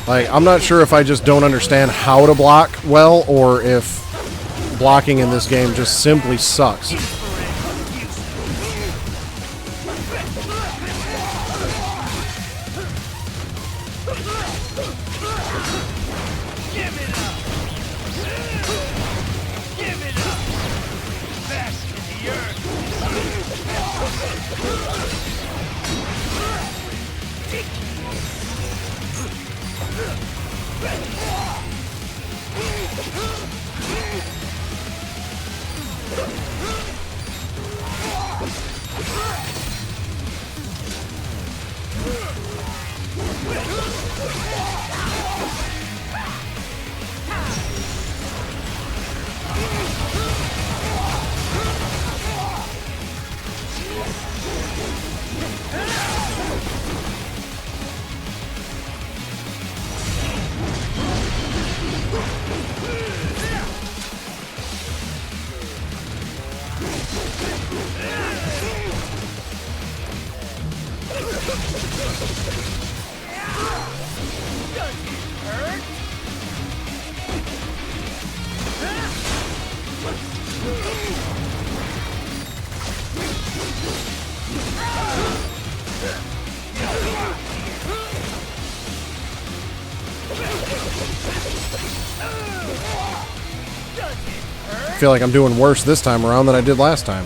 Like, I'm not sure if I just don't understand how to block well, or if blocking in this game just simply sucks. I feel like I'm doing worse this time around than I did last time.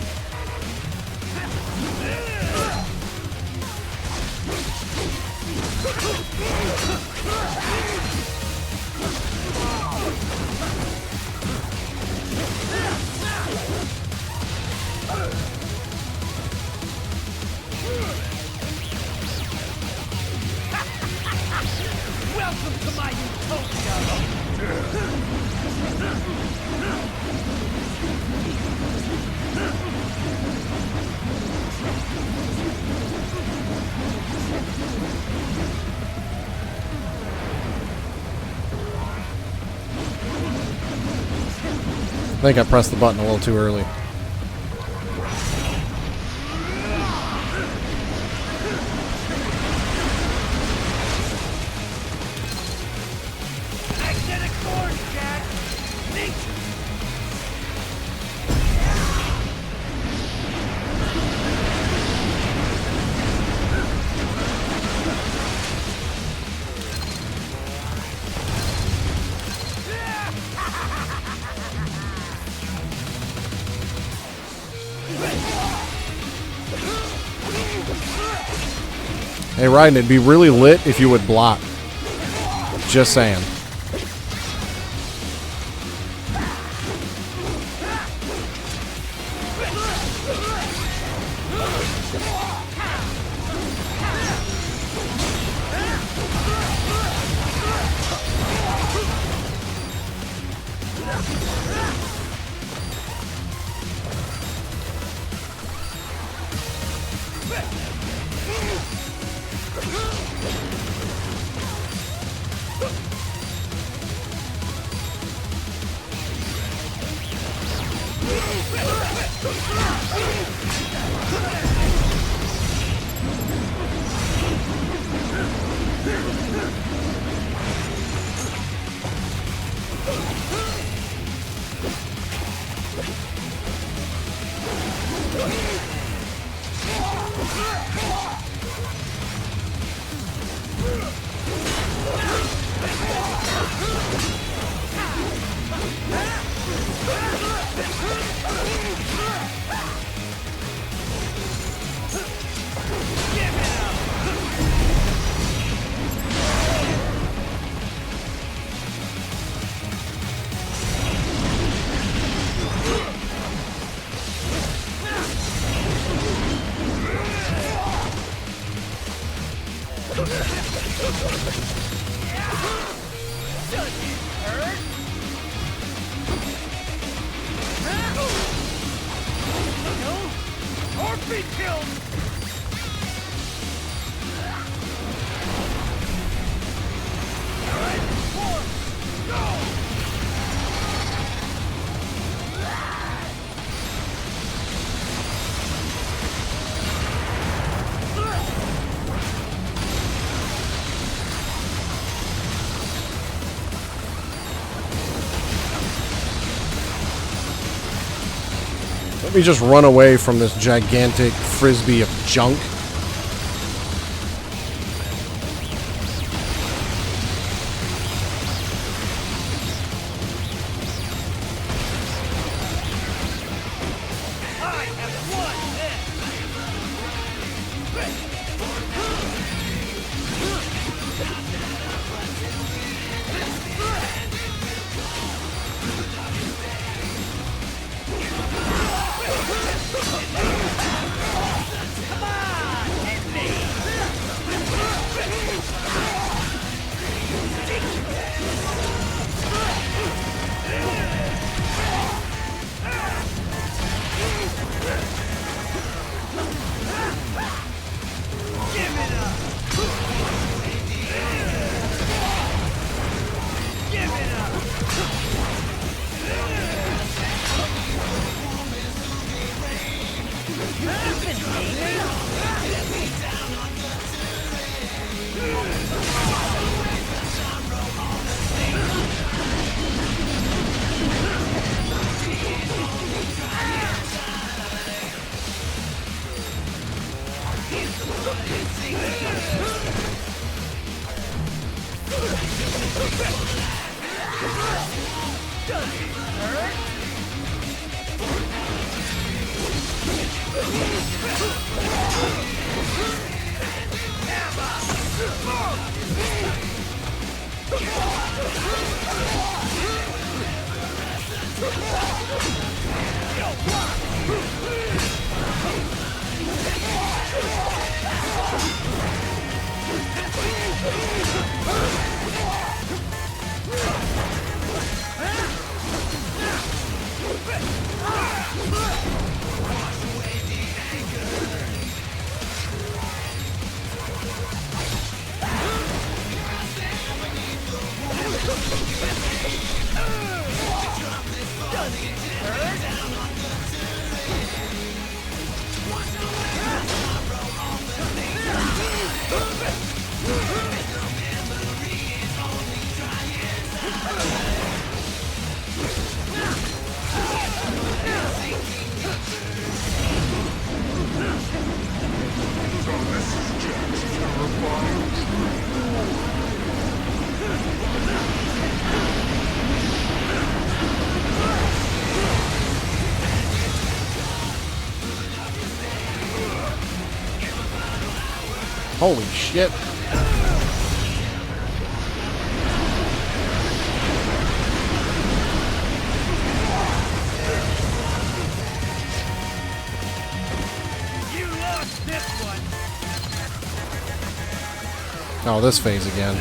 Welcome to my utopia! I think I pressed the button a little too early. Magnetic force, Jack! Think! Hey, Raiden, it'd be really lit if you would block. Just saying. Let me just run away from this gigantic frisbee of junk. Holy shit. You lost this one. Oh, this phase again.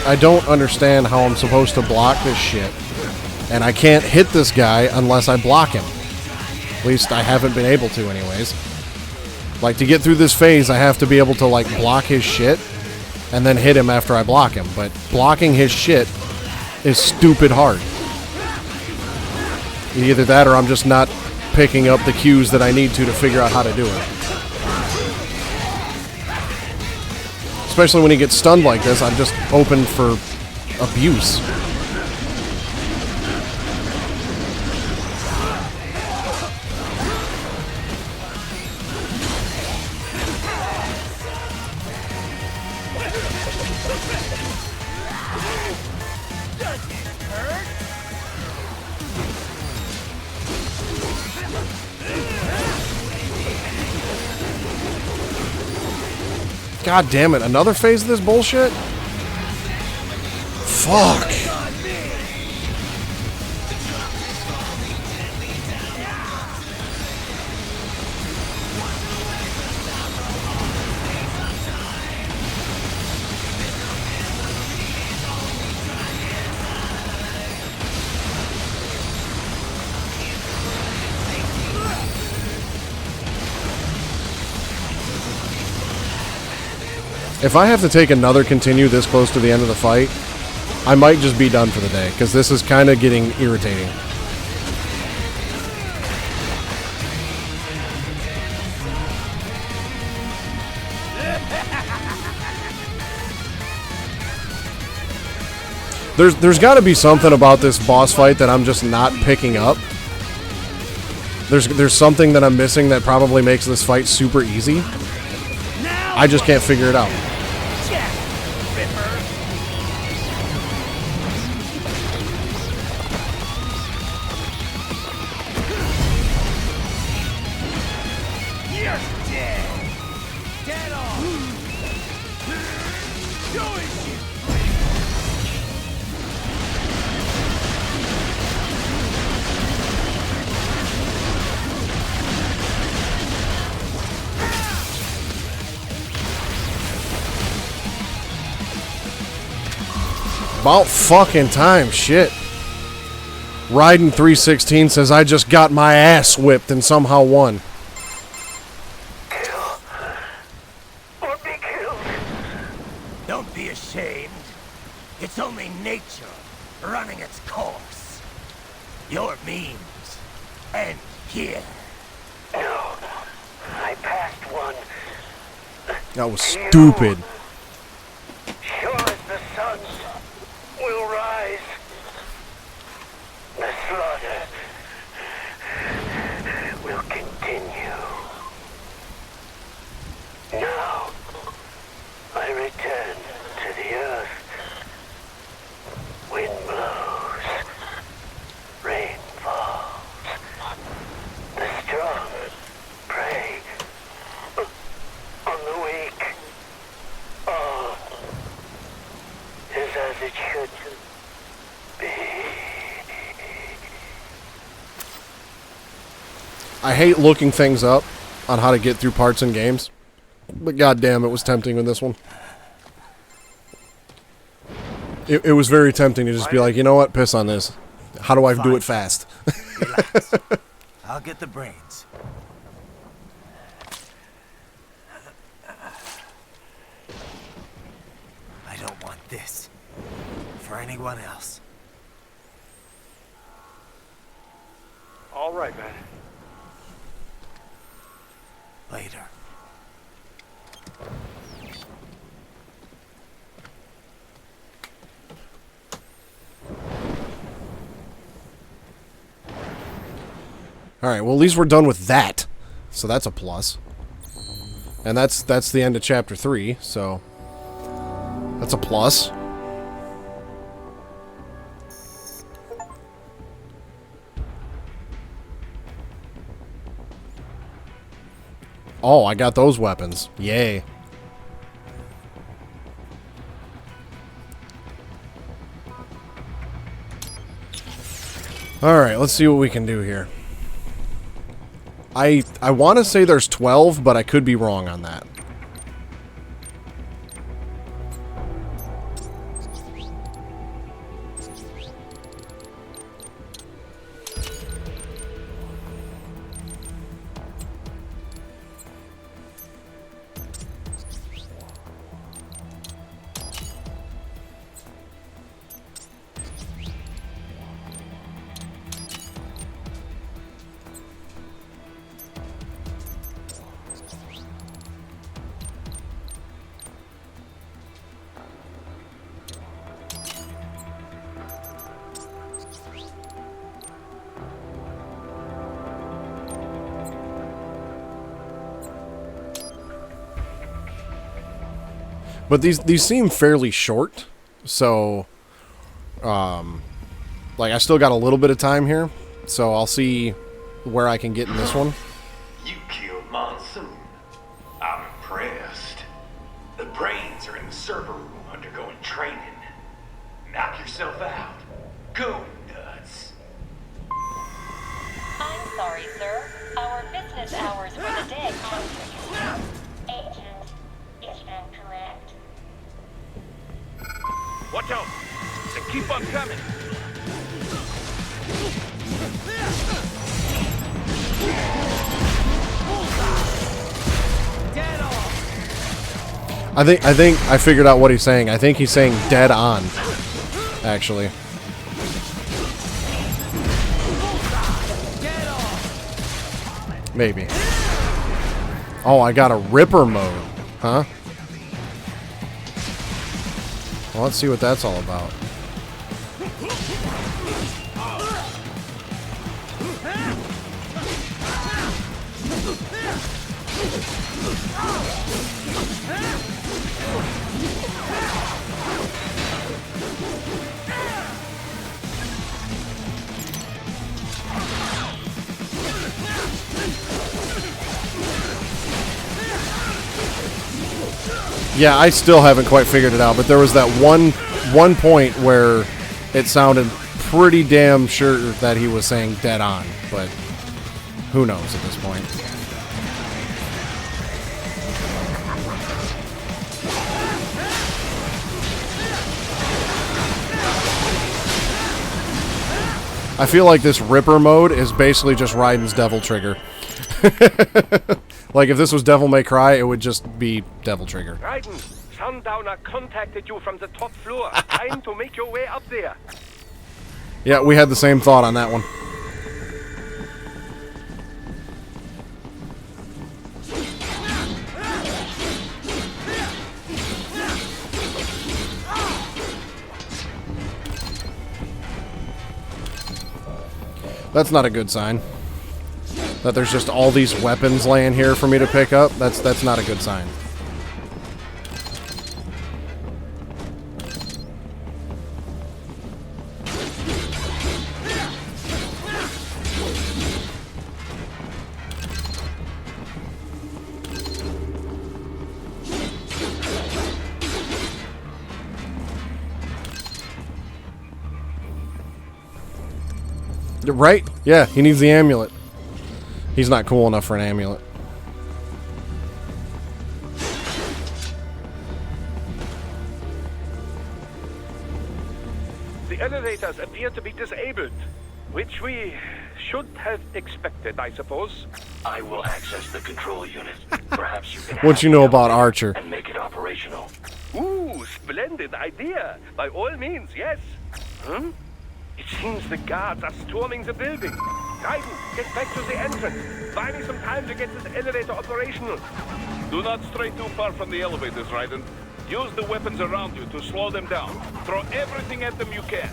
I don't understand how I'm supposed to block this shit. And I can't hit this guy unless I block him. At least I haven't been able to anyways. Like, to get through this phase, I have to be able to, like, block his shit and then hit him after I block him. But blocking his shit is stupid hard. Either that or I'm just not picking up the cues that I need to figure out how to do it. Especially when he gets stunned like this, I'm just open for abuse. God damn it, another phase of this bullshit? Fuck. If I have to take another continue this close to the end of the fight, I might just be done for the day, because this is kind of getting irritating. There's got to be something about this boss fight that I'm just not picking up. There's something that I'm missing that probably makes this fight super easy. I just can't figure it out. About fucking time, shit. Raiden 316 says I just got my ass whipped and somehow won. Kill. Or be killed. Don't be ashamed. It's only nature running its course. Your means end here. No. I passed one. That was stupid. Sure as the sun will rise. The slaughter will continue. Now, I return to the earth. Wind blows. Rain falls. The strong prey on the weak. All is as it should be. I hate looking things up on how to get through parts in games, but goddamn, it was tempting with this one. It was very tempting to just be like, you know what, piss on this. How do I do it fast? Relax. I'll get the brains. I don't want this for anyone else. All right, man. Later. Alright, well at least we're done with that. So that's a plus. And that's the end of chapter 3, so that's a plus. Oh, I got those weapons. Yay. Alright, let's see what we can do here. I want to say there's 12, but I could be wrong on that. But these seem fairly short, so like I still got a little bit of time here, so I'll see where I can get in this one. You killed Monsoon. I'm impressed. The brains are in the server room undergoing training. Knock yourself out. Go nuts. I'm sorry, sir. Our business hours for the day are Agent is incorrect. Watch out! They keep on coming! Dead on. I think I figured out what he's saying. I think he's saying dead on, actually. Maybe. Oh, I got a Ripper mode, huh? Well, let's see what that's all about. Yeah, I still haven't quite figured it out, but there was that one point where it sounded pretty damn sure that he was saying dead on, but who knows at this point. I feel like this Ripper mode is basically just Raiden's Devil Trigger. Like, if this was Devil May Cry, it would just be Devil Trigger. Raiden, Sundowner contacted you from the top floor, trying to make your way up there. Yeah, we had the same thought on that one. That's not a good sign. That there's just all these weapons laying here for me to pick up. That's not a good sign. Right? Yeah, he needs the amulet. He's not cool enough for an amulet. The elevators appear to be disabled, which we should have expected, I suppose. I will access the control unit. Perhaps you can What you know about Archer? and make it operational. Ooh, splendid idea. By all means, yes. It seems the guards are storming the building. Raiden, get back to the entrance. Buy me some time to get this elevator operational. Do not stray too far from the elevators, Raiden. Use the weapons around you to slow them down. Throw everything at them you can.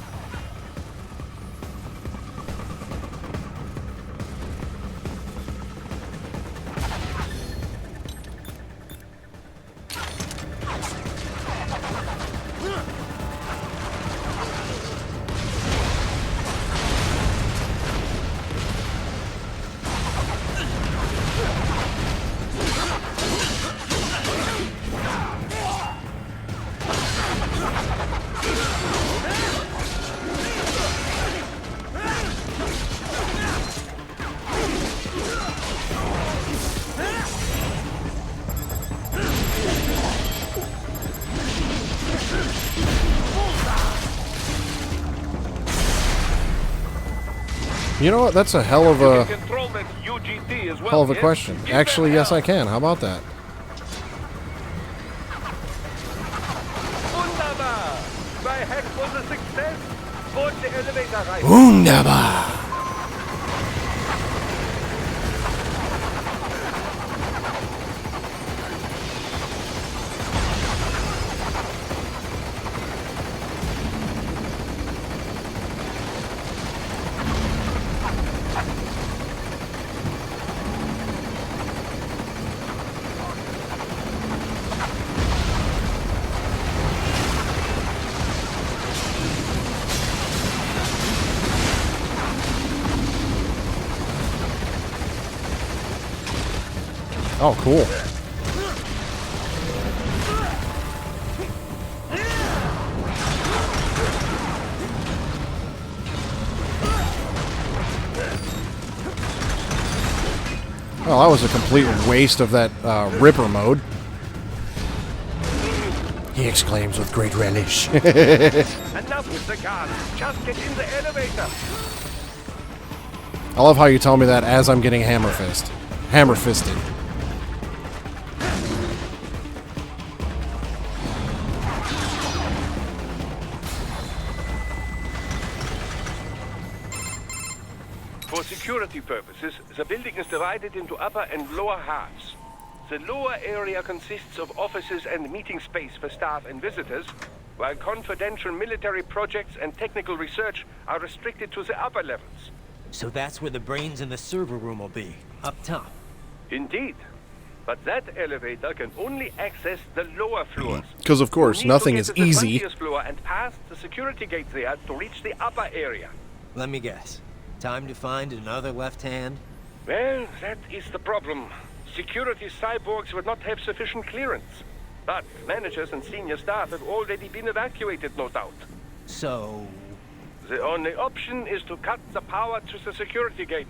You know what? That's a hell of a Control that UGT as well. hell of a yes? question. Give Actually, them yes, hell. I can. How about that? Wunderbar! My hack was a success. Board the elevator, Raiden. Wunderbar. Oh, cool. Well, that was a complete waste of that Ripper mode. He exclaims with great relish. Enough with the guards. Just get in the elevator. I love how you tell me that as I'm getting hammer-fisted. For security purposes, the building is divided into upper and lower halves. The lower area consists of offices and meeting space for staff and visitors, while confidential military projects and technical research are restricted to the upper levels. So that's where the brains in the server room will be, up top. Indeed. But that elevator can only access the lower floors. Because, of course, nothing is easy. You need to get to the frontiers floor and past the security gate there to reach the upper area. Let me guess. Time to find another left hand? Well, that is the problem. Security cyborgs would not have sufficient clearance. But managers and senior staff have already been evacuated, no doubt. So... The only option is to cut the power to the security gate,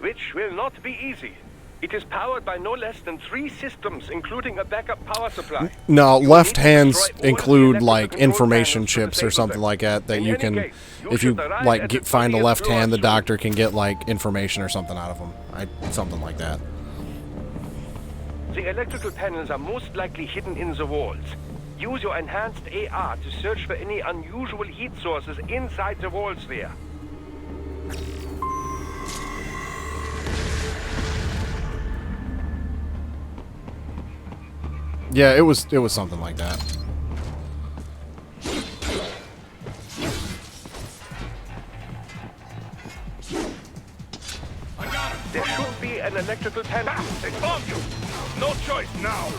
which will not be easy. It is powered by no less than 3 systems, including a backup power supply. No, left hands include, like, information chips or something like that, that you can, if you, like, find a left hand, the doctor can get, like, information or something out of them. Something like that. The electrical panels are most likely hidden in the walls. Use your enhanced AR to search for any unusual heat sources inside the walls there. Yeah, it was something like that. There should be an electrical panel. They found you! No choice now!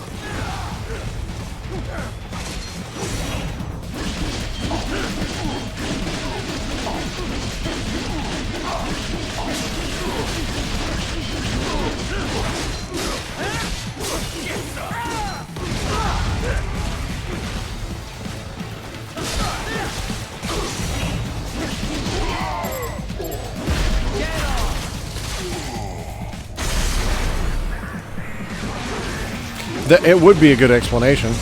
It would be a good explanation.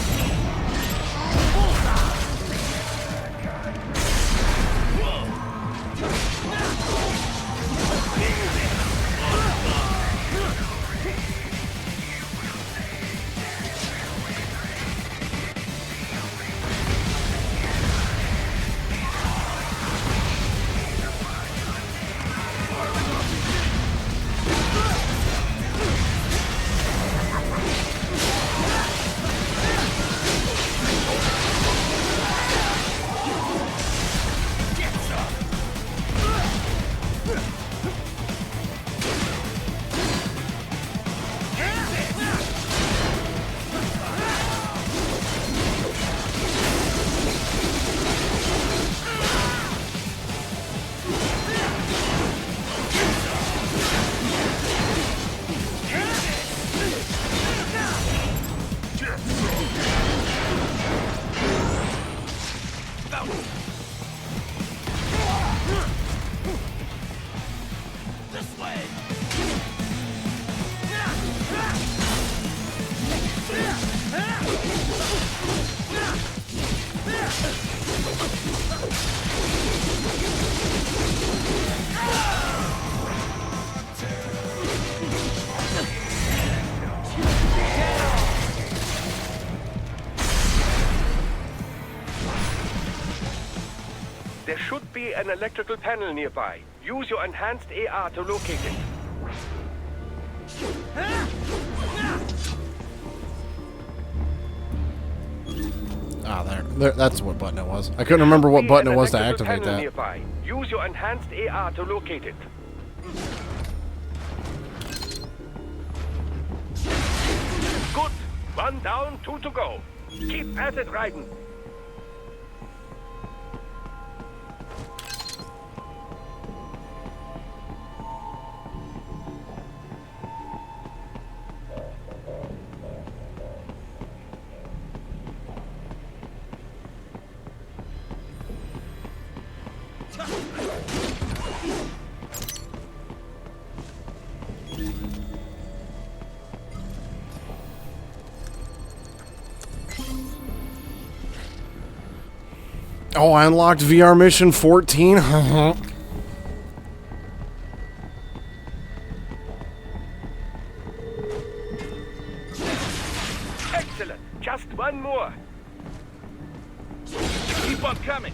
There should be an electrical panel nearby. Use your enhanced AR to locate it. Ah, there. That's what button it was. I couldn't remember what button it was to activate that. Nearby. Use your enhanced AR to locate it. Good. 1 down, 2 to go. Keep at it, Raiden. Oh, I unlocked VR mission 14. Excellent. Just one more. Keep on coming.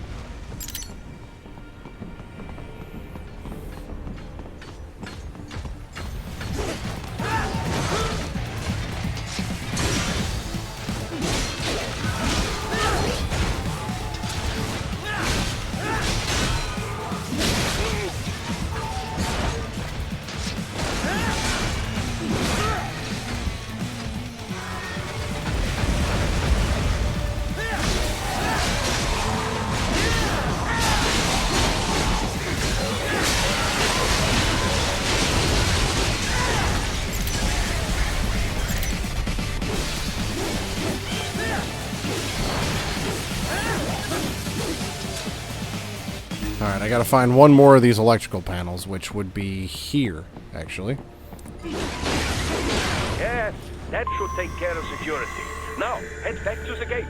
Alright, I gotta find one more of these electrical panels, which would be here, actually. Yes, that should take care of security. Now, head back to the gate.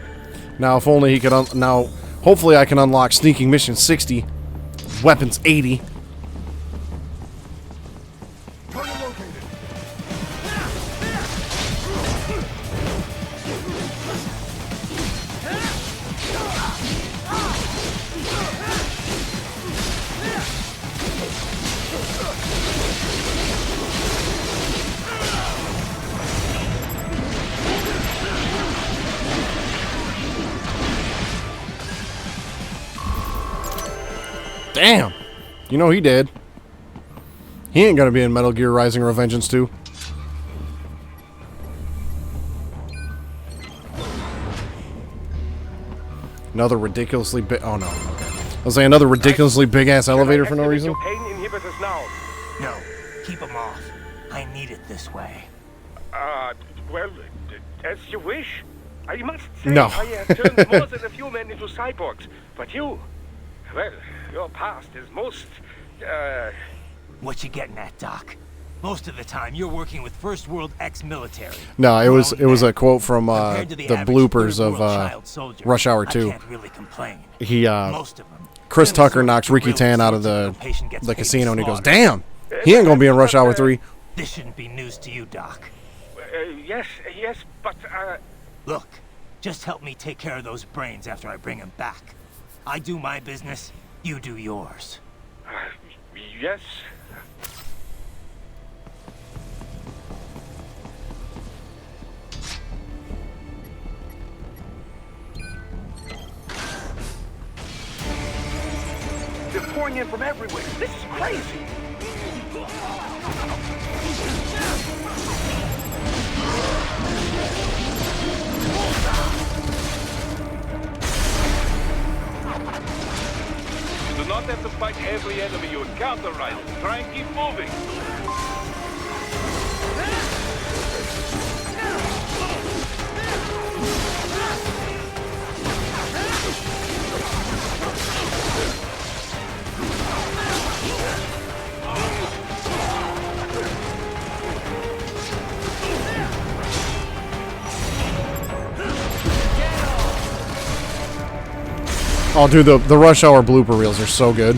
Now, if only he could now, hopefully I can unlock Sneaking Mission 60, Weapons 80. Damn! You know he did. He ain't gonna be in Metal Gear Rising: Revengeance 2. Another ridiculously big... Oh, no. Okay. I was saying another ridiculously big-ass elevator for no reason. Your pain inhibitors now. No, keep them off. I need it this way. Well, as you wish. I must say, No. I have turned more than a few men into cyborgs. But you, well, your past is most, What you getting at, Doc? Most of the time, you're working with First World ex-military. No, it was a quote from Compared to the average bloopers third of world child soldier, Rush Hour I 2. can't really complain. He Most of them. Chris Then Tucker sort of knocks Ricky really Tan out of sorts the no patient gets paid casino and he goes, slaughter. "Damn, he ain't gonna be in Rush Hour 3." This shouldn't be news to you, Doc. yes, but, Look, just help me take care of those brains after I bring them back. I do my business, you do yours. yes. They're pouring in from everywhere. This is crazy. You do not have to fight every enemy you encounter, Raiden. Try and keep moving. Oh, dude, the Rush Hour blooper reels are so good.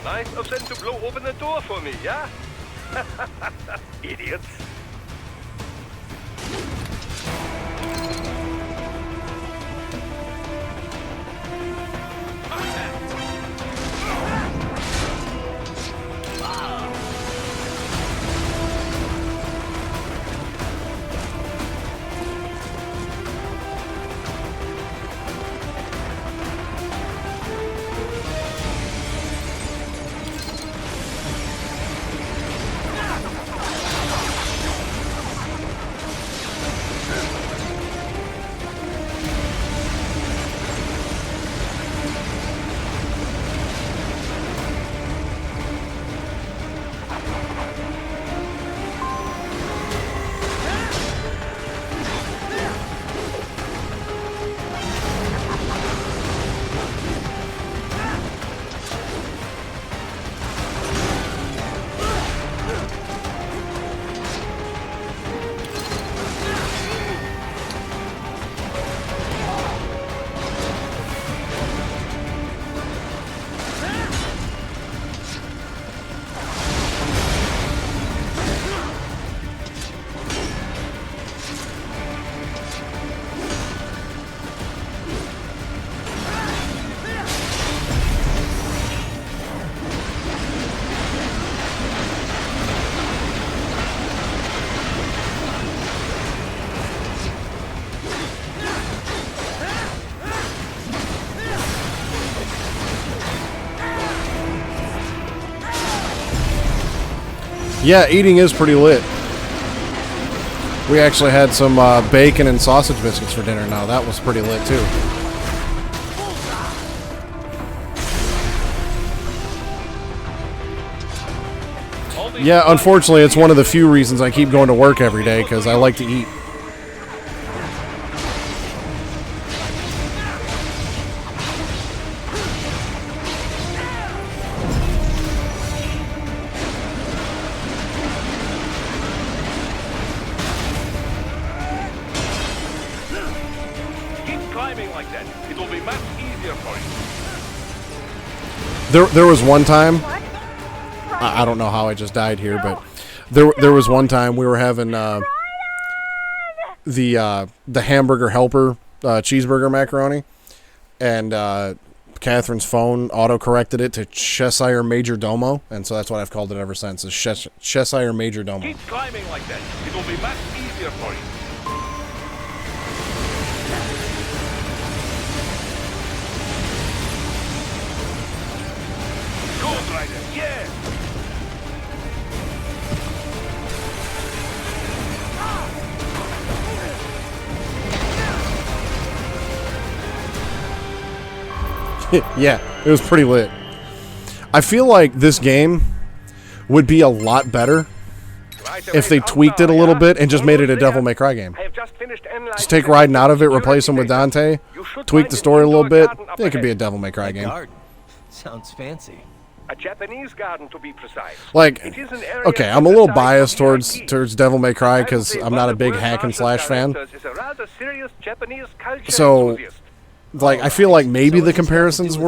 Nice of them to blow open the door for me, yeah? Idiots. Yeah, eating is pretty lit. We actually had some bacon and sausage biscuits for dinner now. That was pretty lit, too. Yeah, unfortunately, it's one of the few reasons I keep going to work every day, because I like to eat. Keep climbing like that. It will be much easier for you. There was one time, I don't know how I just died here, but there was one time we were having the hamburger helper cheeseburger macaroni, and Catherine's phone auto-corrected it to Cheshire Major Domo, and so that's what I've called it ever since, is Cheshire Major Domo. Keep climbing like that. It will be much easier for you. Good, Raiden. Yeah. Yeah, it was pretty lit. I feel like this game would be a lot better if they tweaked it a little bit and just made it a Devil May Cry game. Just take Raiden out of it, replace him with Dante, tweak the story a little bit, it could be a Devil May Cry game. Sounds fancy. A Japanese garden, to be precise. Like, It is an area okay, I'm a little biased emphasized towards Devil May Cry because I'm not a big hack and slash fan. Is a rather serious Japanese culture So, enthusiast. like, I feel like maybe the comparisons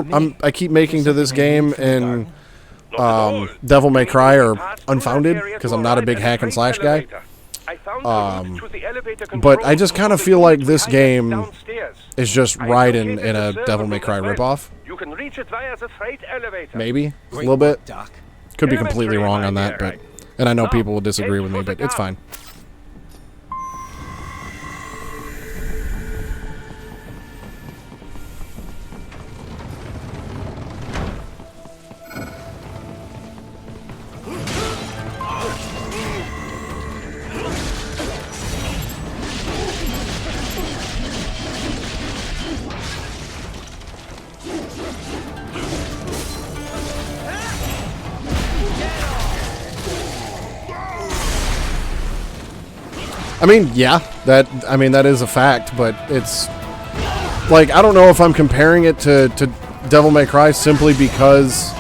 I keep making to this game and Devil May Cry are unfounded because I'm not a big hack and slash guy. But I just kind of feel like this game is just Raiden in a Devil May Cry ripoff. You can reach it via the freight elevator. Maybe a little bit. Could be completely wrong on that, but and I know people will disagree with me, but it's fine. I mean, yeah, that is a fact, but it's like I don't know if I'm comparing it to Devil May Cry simply because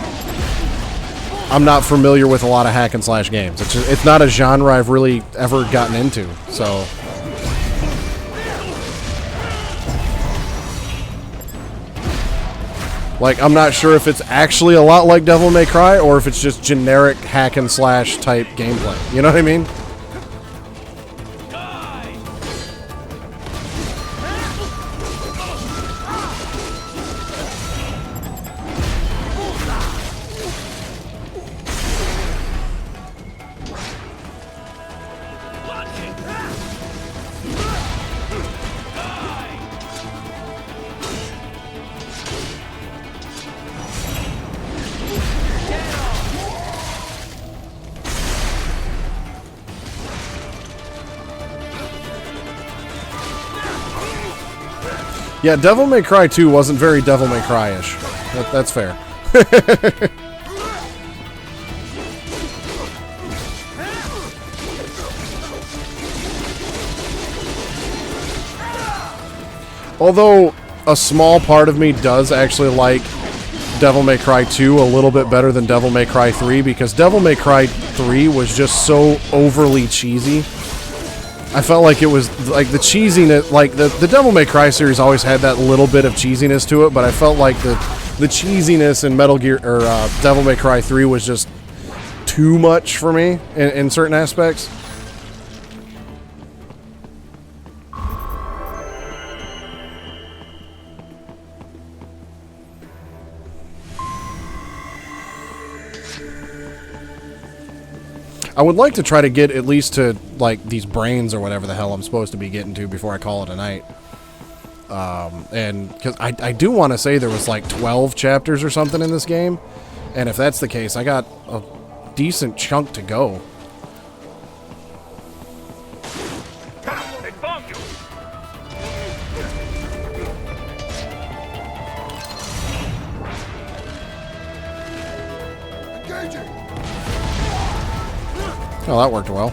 I'm not familiar with a lot of hack and slash games. It's not a genre I've really ever gotten into. So like I'm not sure if it's actually a lot like Devil May Cry or if it's just generic hack and slash type gameplay. You know what I mean? Yeah, Devil May Cry 2 wasn't very Devil May Cry-ish. That's fair. Although, a small part of me does actually like Devil May Cry 2 a little bit better than Devil May Cry 3, because Devil May Cry 3 was just so overly cheesy. I felt like it was, like, the cheesiness, like, the Devil May Cry series always had that little bit of cheesiness to it, but I felt like the cheesiness in Metal Gear, or Devil May Cry 3 was just too much for me in certain aspects. I would like to try to get at least to, like, these brains or whatever the hell I'm supposed to be getting to before I call it a night. And, because I do want to say there was, like, 12 chapters or something in this game. And if that's the case, I got a decent chunk to go. found you! Oh, that worked well.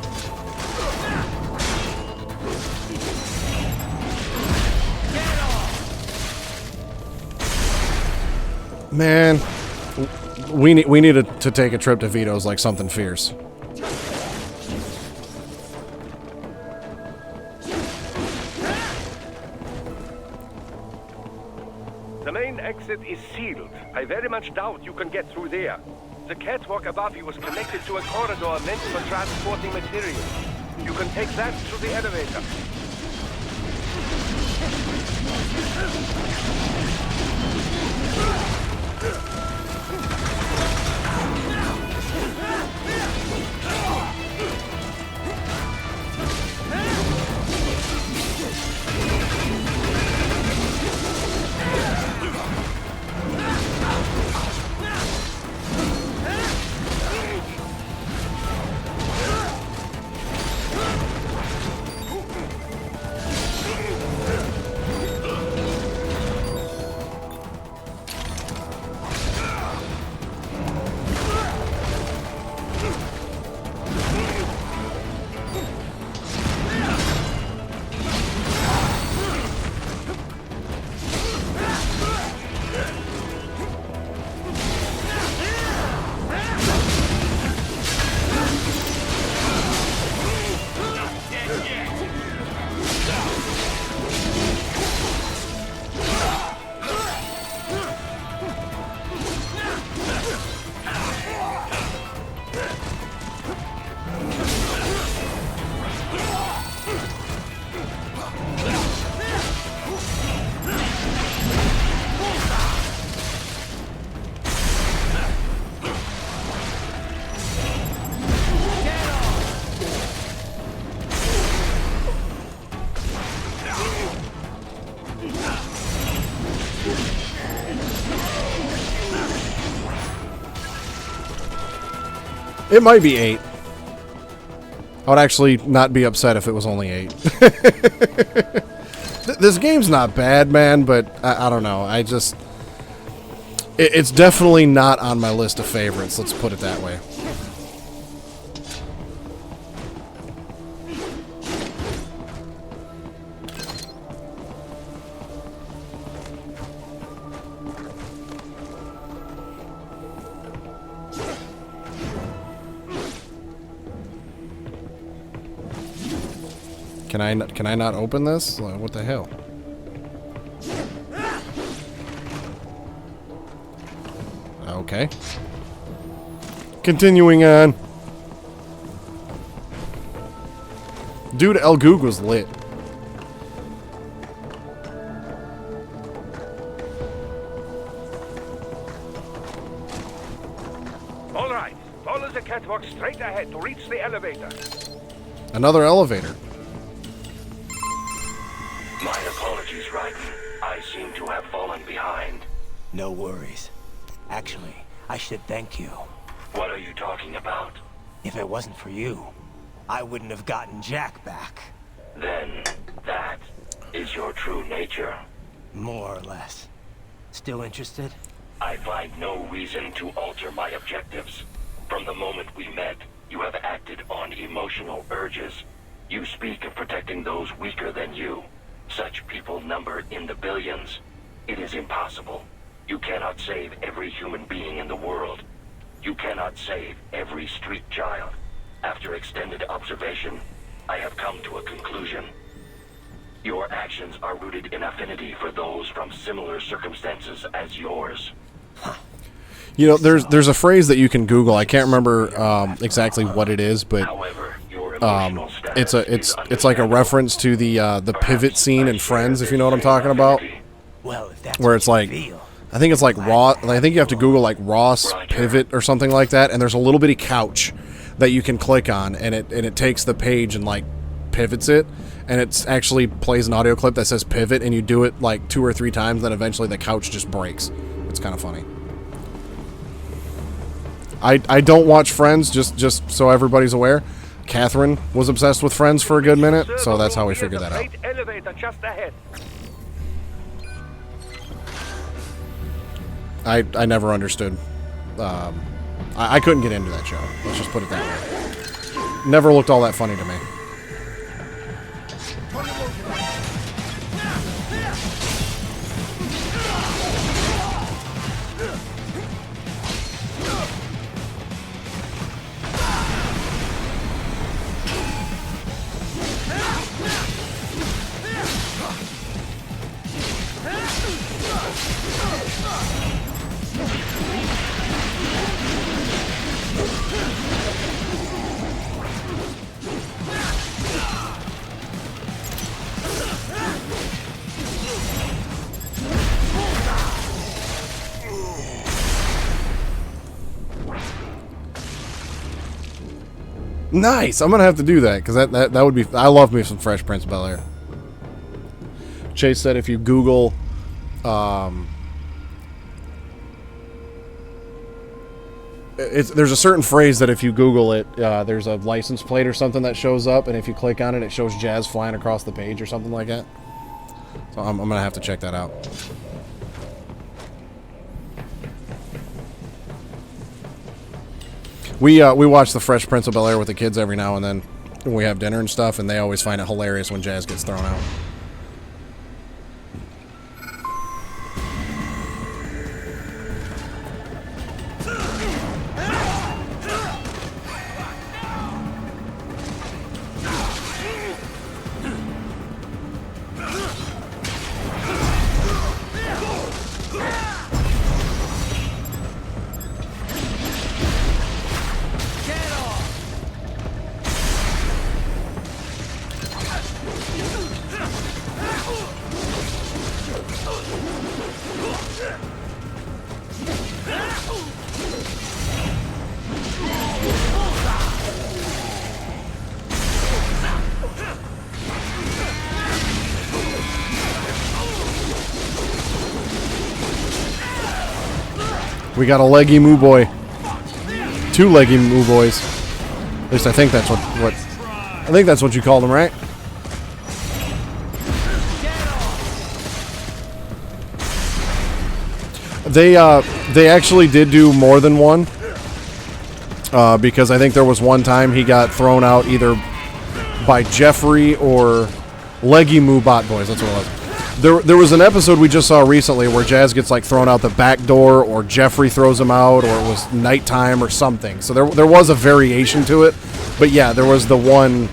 Man, we needed to take a trip to Vito's like something fierce. The main exit is sealed. I very much doubt you can get through there. The catwalk above you was connected to a corridor meant for transporting materials. You can take that to the elevator. It might be 8. I would actually not be upset if it was only 8. This game's not bad, man, but I don't know. I just... It's definitely not on my list of favorites, let's put it that way. Can I not open this? What the hell? Okay. Continuing on. Dude, El Goog was lit. All right, follow the catwalk straight ahead to reach the elevator. Another elevator. My apologies, Raiden. I seem to have fallen behind. No worries. Actually, I should thank you. What are you talking about? If it wasn't for you, I wouldn't have gotten Jack back. Then, that is your true nature. More or less. Still interested? I find no reason to alter my objectives. From the moment we met, you have acted on emotional urges. You speak of protecting those weaker than you. Such people number in the billions. It is impossible. You cannot save every human being in the world. You cannot save every street child. After extended observation, I have come to a conclusion. Your actions are rooted in affinity for those from similar circumstances as yours. You know, there's a phrase that you can Google. I can't remember exactly what it is, but However, it's like a reference to the pivot scene in Friends, if you know what I'm talking about. Well, if that's Where it's what you like, feel. I think it's like Raw. I think you have to Google like Ross pivot or something like that, and there's a little bitty couch that you can click on, and it takes the page and like pivots it, and it actually plays an audio clip that says pivot, and you do it like 2 or 3 times, then eventually the couch just breaks. It's kind of funny. I don't watch Friends, just so everybody's aware. Catherine was obsessed with Friends for a good minute, so that's how we figured that out. Elevator just ahead. I never understood. I couldn't get into that show. Let's just put it that way. Never looked all that funny to me. Nice! I'm gonna have to do that, because that would be... I love me some Fresh Prince of Bel-Air. Chase said if you Google... there's a certain phrase that if you Google it, there's a license plate or something that shows up, and if you click on it, it shows jazz flying across the page or something like that. So I'm gonna have to check that out. We watch the Fresh Prince of Bel-Air with the kids every now and then when we have dinner and stuff, and they always find it hilarious when Jazz gets thrown out. We got a leggy moo boy. 2 leggy moo boys. At least I think that's what you called them, right? They actually did do more than one. Because I think there was one time he got thrown out either by Jeffrey or Leggy Moo Bot Boys. That's what it was. There was an episode we just saw recently where Jazz gets like thrown out the back door, or Jeffrey throws him out, or it was nighttime or something. So there was a variation to it. But yeah, there was the one,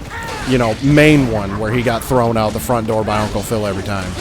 main one where he got thrown out the front door by Uncle Phil every time.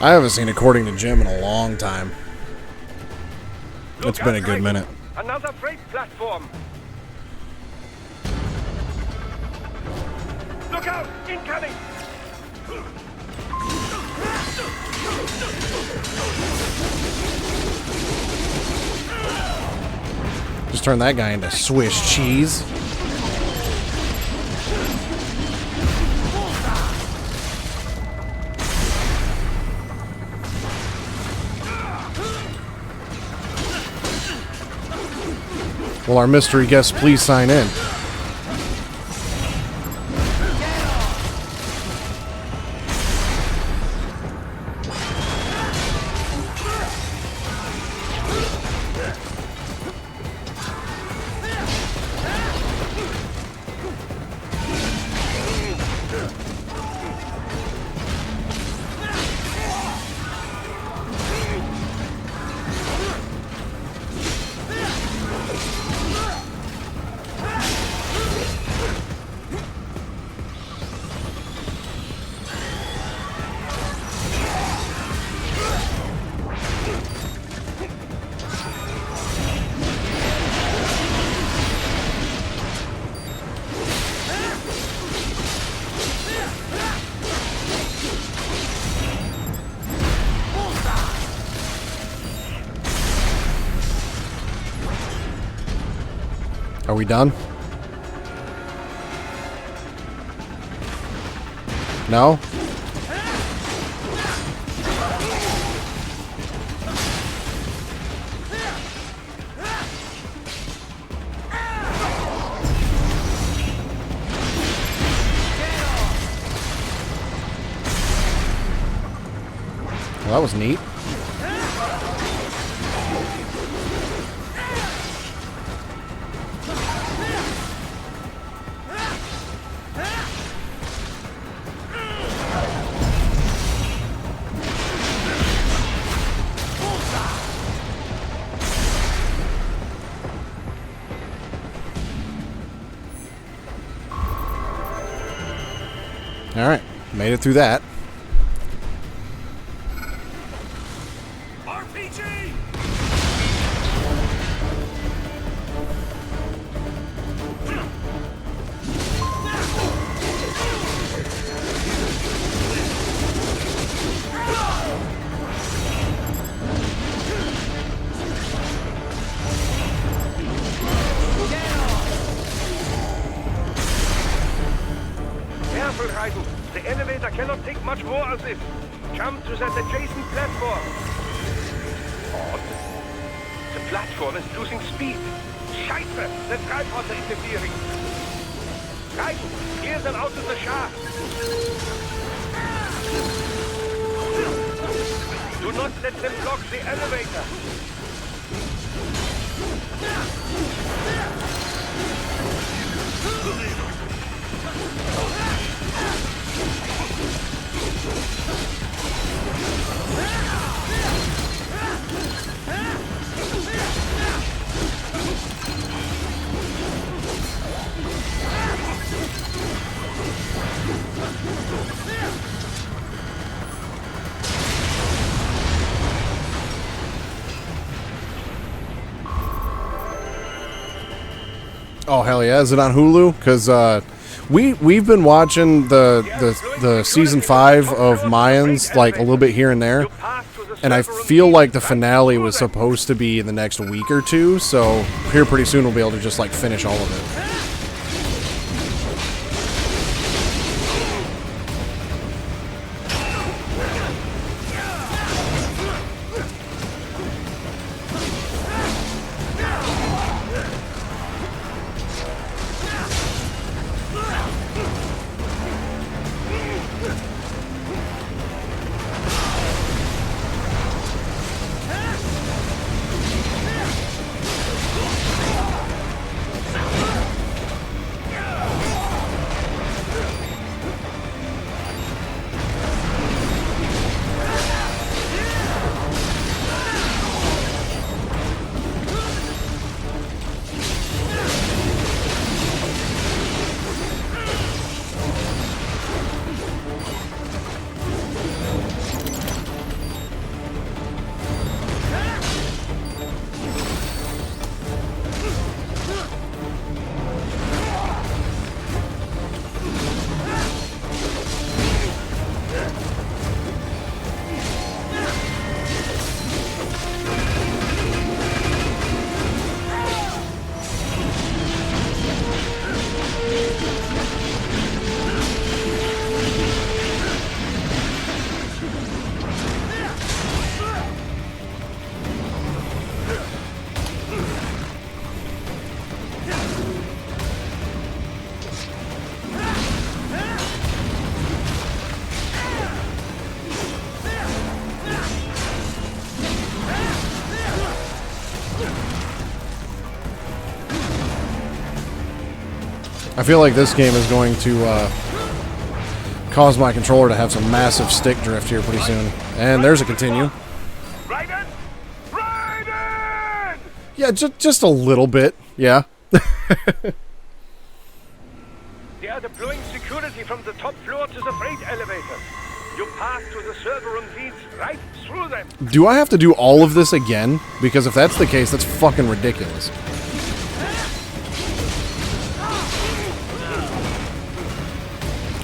I haven't seen According to Jim in a long time. It's been a good minute. Another freight platform. Look out! Incoming! Just turn that guy into Swiss cheese. Will our mystery guest please sign in? Are we done? No? Well, that was neat. All right, made it through that. RPG! Careful, Raiden. The elevator cannot take much more of this. Come to that adjacent platform. Odd. The platform is losing speed. Scheiße! The tripods are interfering. Raiden, clear them out of the shaft. Do not let them block the elevator. Oh hell yeah! Is it on Hulu? Because we've been watching the season 5 of Mayans like a little bit here and there, and I feel like the finale was supposed to be in the next week or two. So here pretty soon we'll be able to just like finish all of it. I feel like this game is going to cause my controller to have some massive stick drift here pretty soon. And there's a continue. Raiden! Raiden! Yeah, just a little bit. Yeah. They are deploying security from the top floor to the freight elevator. You pass to the server room feeds right through them. Do I have to do all of this again? Because if that's the case, that's fucking ridiculous.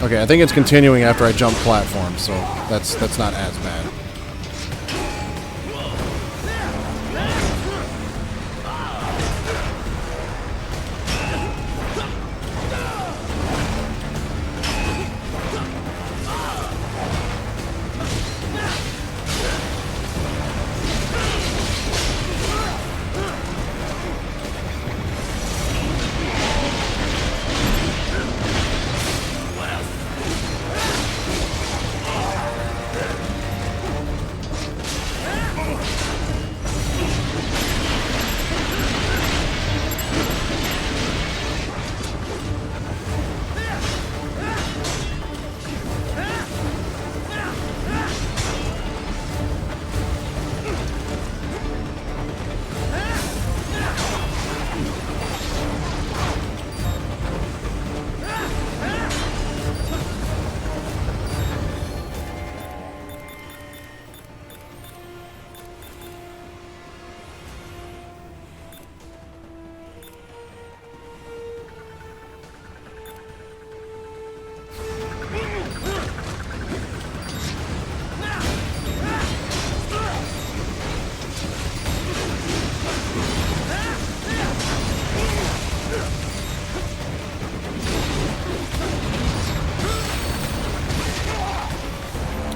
Okay, I think it's continuing after I jump platforms, so that's not as bad.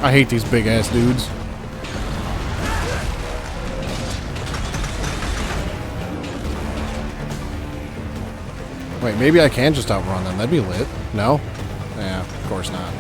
I hate these big ass dudes. Wait, maybe I can just outrun them. That'd be lit. No? Yeah, of course not.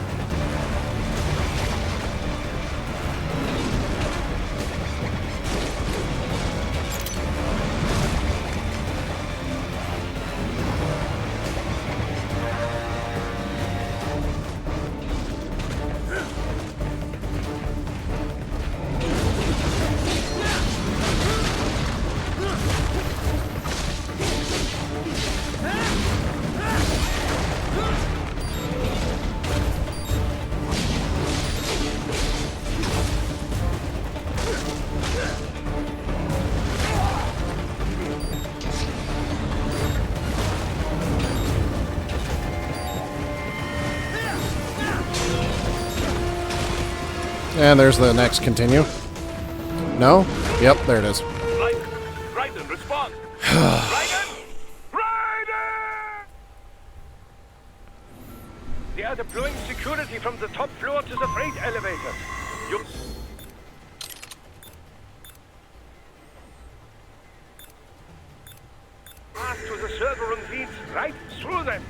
And there's the next continue. No? Yep, there it is. Raiden, respond! Raiden! Raiden! They are deploying security from the top floor to the freight elevator. You pass to the server room feeds right through them.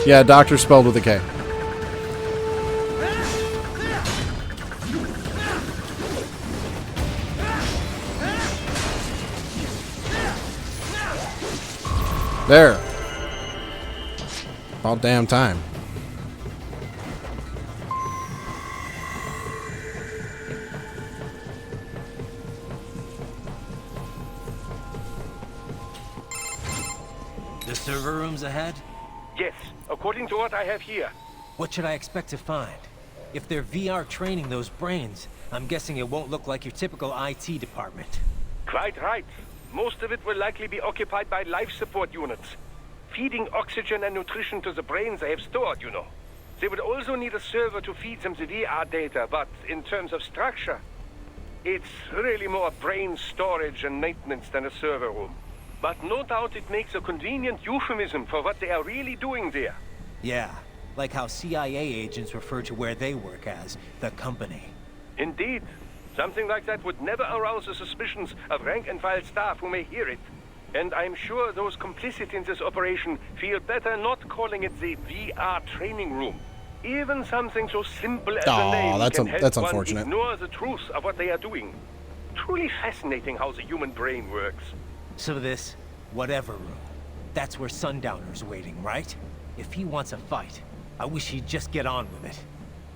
Yeah, doctor spelled with a K. There. About damn time. The server room's ahead? Yes, according to what I have here. What should I expect to find? If they're VR training those brains, I'm guessing it won't look like your typical IT department. Quite right. Most of it will likely be occupied by life support units. Feeding oxygen and nutrition to the brains they have stored, you know. They would also need a server to feed them the VR data, but in terms of structure, it's really more brain storage and maintenance than a server room. But no doubt it makes a convenient euphemism for what they are really doing there. Yeah, like how CIA agents refer to where they work as the company. Indeed. Something like that would never arouse the suspicions of rank-and-file staff who may hear it. And I'm sure those complicit in this operation feel better not calling it the VR training room. Even something so simple as a name can help that's one unfortunate. ignore the truth of what they are doing. Truly fascinating how the human brain works. So this, whatever room, that's where Sundowner's waiting, right? If he wants a fight, I wish he'd just get on with it.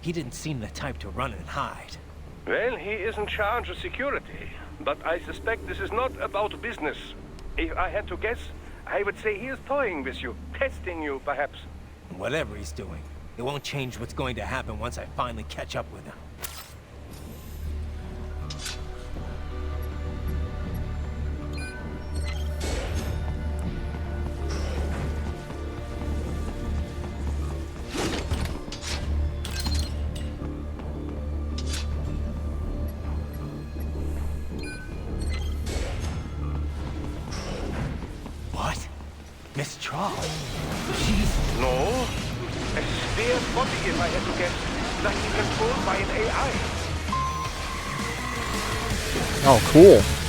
He didn't seem the type to run and hide. Well, he is in charge of security, but I suspect this is not about business. If I had to guess, I would say he is toying with you, testing you, perhaps. Whatever he's doing, it won't change what's going to happen once I finally catch up with him. Mistral? She's... No. A spare body, if I had to guess. Likely controlled by an AI. Oh, cool.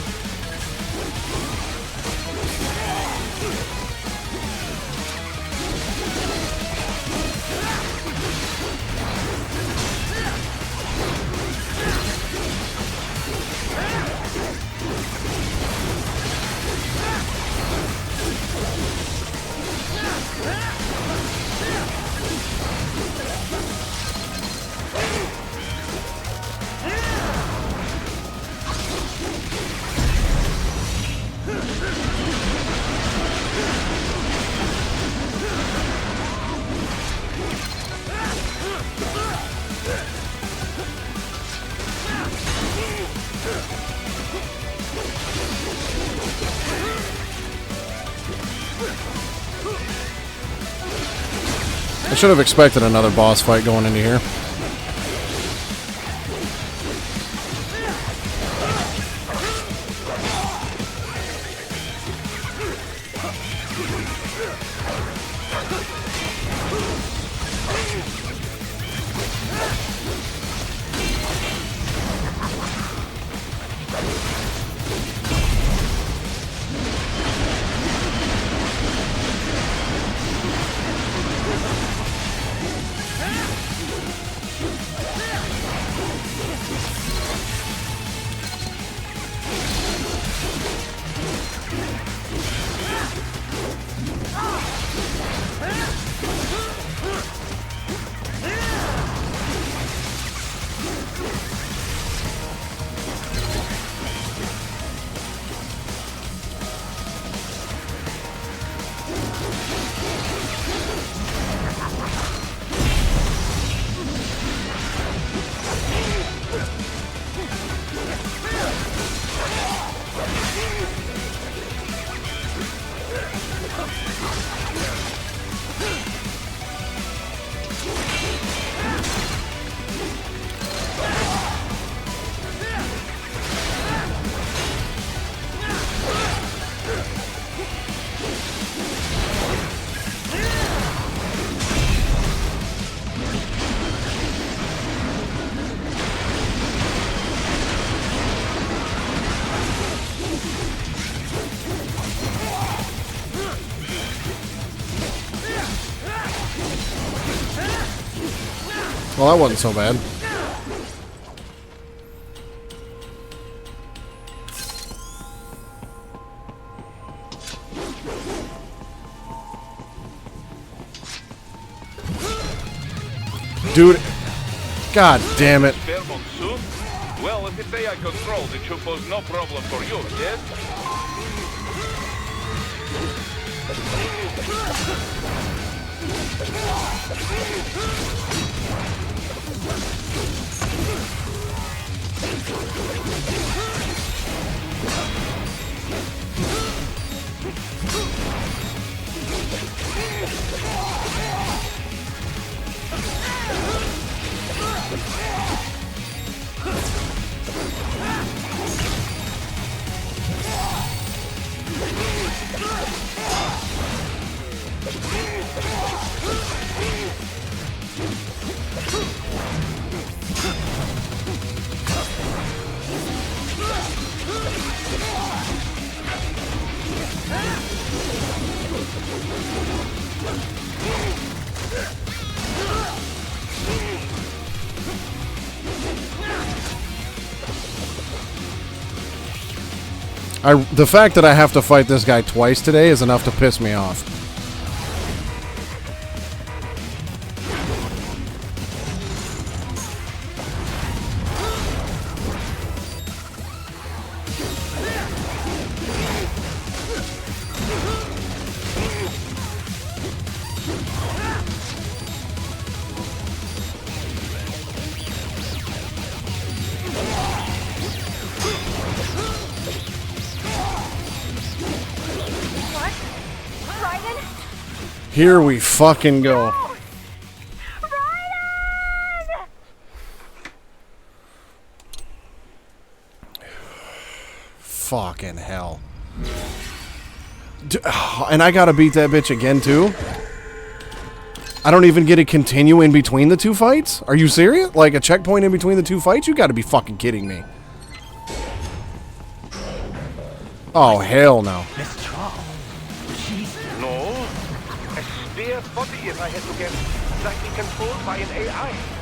I should have expected another boss fight going into here. Well, that wasn't so bad. Dude. God damn it. Spare Monsoon? Well, if it's AI controlled, it should pose no problem for you, yes? The fact that I have to fight this guy twice today is enough to piss me off. Here we fucking go. Raiden! Fucking hell. And I gotta beat that bitch again, too? I don't even get to continue in between the two fights? Are you serious? Like a checkpoint in between the two fights? You gotta be fucking kidding me. Oh, hell no. Mistral. No. A spare body, if I had to guess, likely controlled by an AI.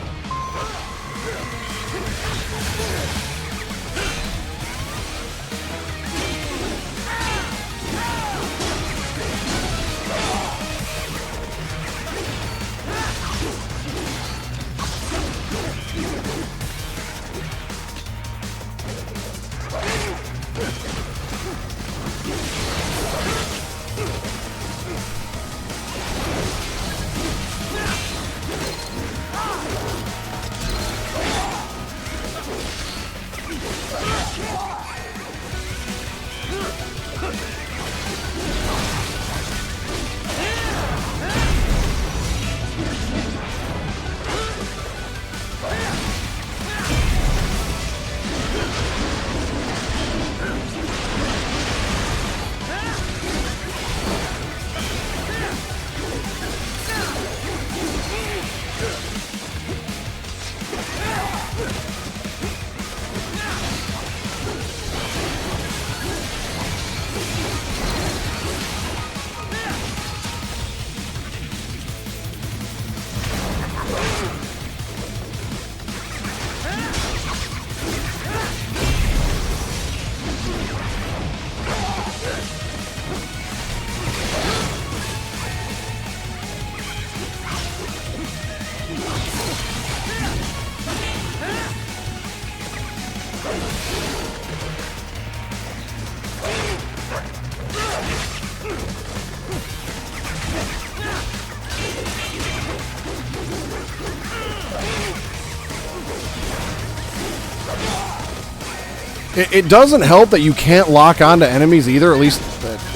It doesn't help that you can't lock onto enemies either, at least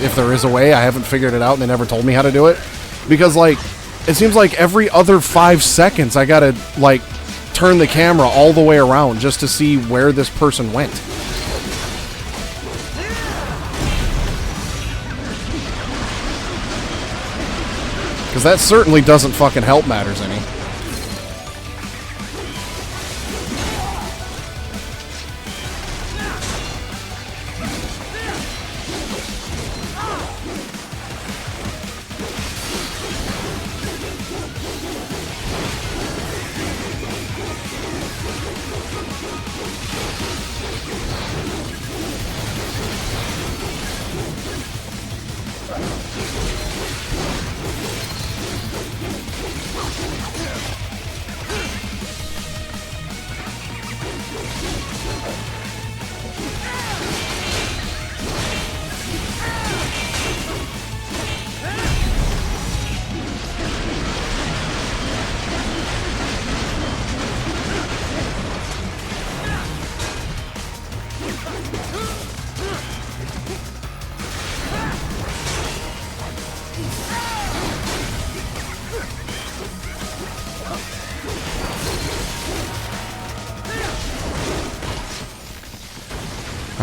if there is a way. I haven't figured it out and they never told me how to do it. Because, like, it seems like every other 5 seconds I gotta, like, turn the camera all the way around just to see where this person went. Because that certainly doesn't fucking help matters any.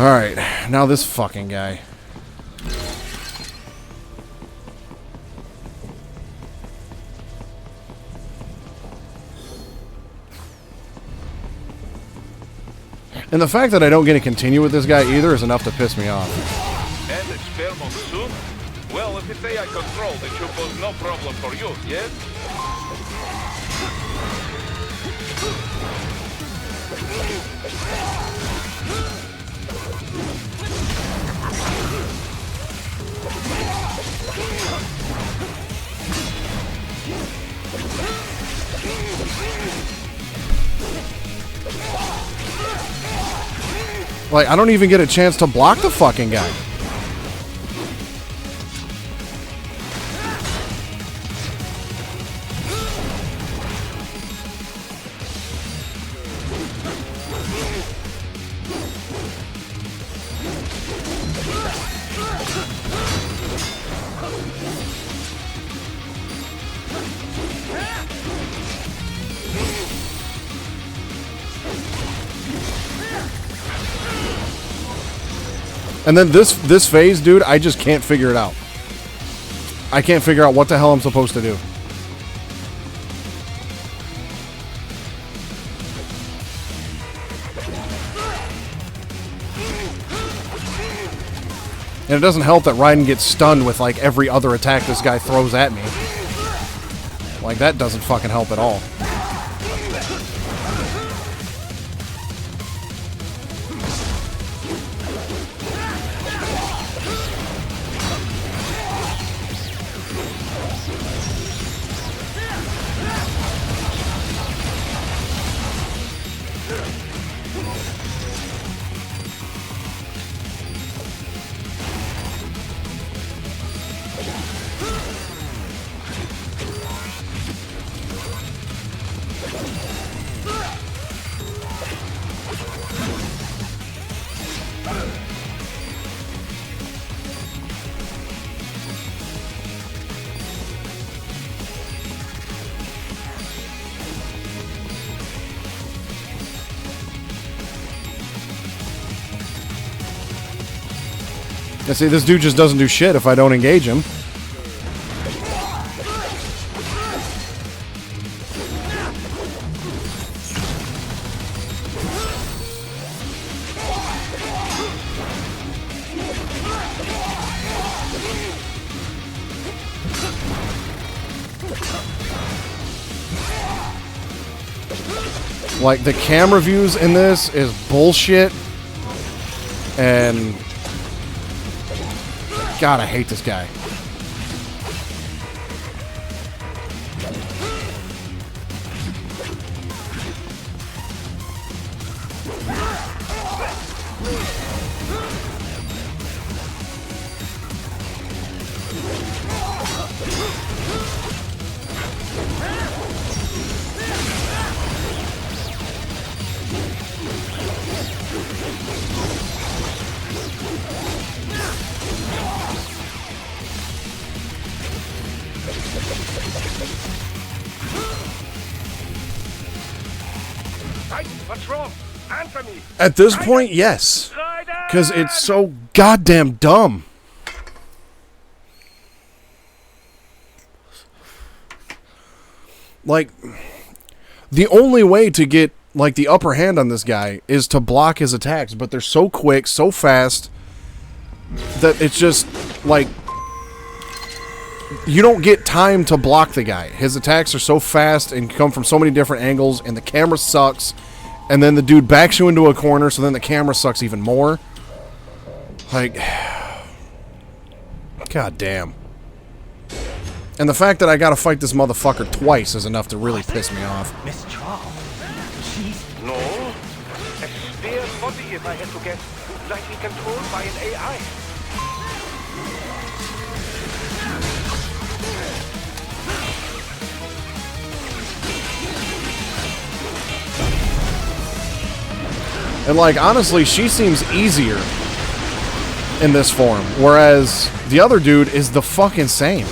Alright, now this fucking guy. And the fact that I don't get to continue with this guy either is enough to piss me off. And it's fair Monsoon? Well, if it's AI controlled, it should pose no problem for you, yes? Like, I don't even get a chance to block the fucking guy. And then this phase, dude, I just can't figure it out. I can't figure out what the hell I'm supposed to do. And it doesn't help that Raiden gets stunned with, like, every other attack this guy throws at me. Like, that doesn't fucking help at all. I see, this dude just doesn't do shit if I don't engage him. Like, the camera views in this is bullshit. And God, I hate this guy. What's wrong? Answer me. At this point, yes. Because it's so goddamn dumb. Like, the only way to get, like, the upper hand on this guy is to block his attacks, but they're so quick, so fast, that it's just, like, you don't get time to block the guy. His attacks are so fast and come from so many different angles, and the camera sucks, and then the dude backs you into a corner, so then the camera sucks even more. Like, god damn. And the fact that I gotta fight this motherfucker twice is enough to really piss me off. Mistral. She's... No. A spare body, if I had to guess. Likely controlled by an AI. And, like, honestly, she seems easier in this form, whereas the other dude is the fucking same.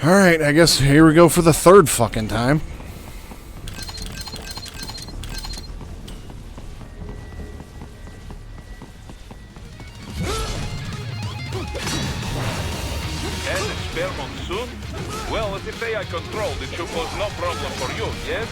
Alright, I guess here we go for the third fucking time. And spare Monsoon? Well, as if they are controlled, it should cause no problem for you, yes?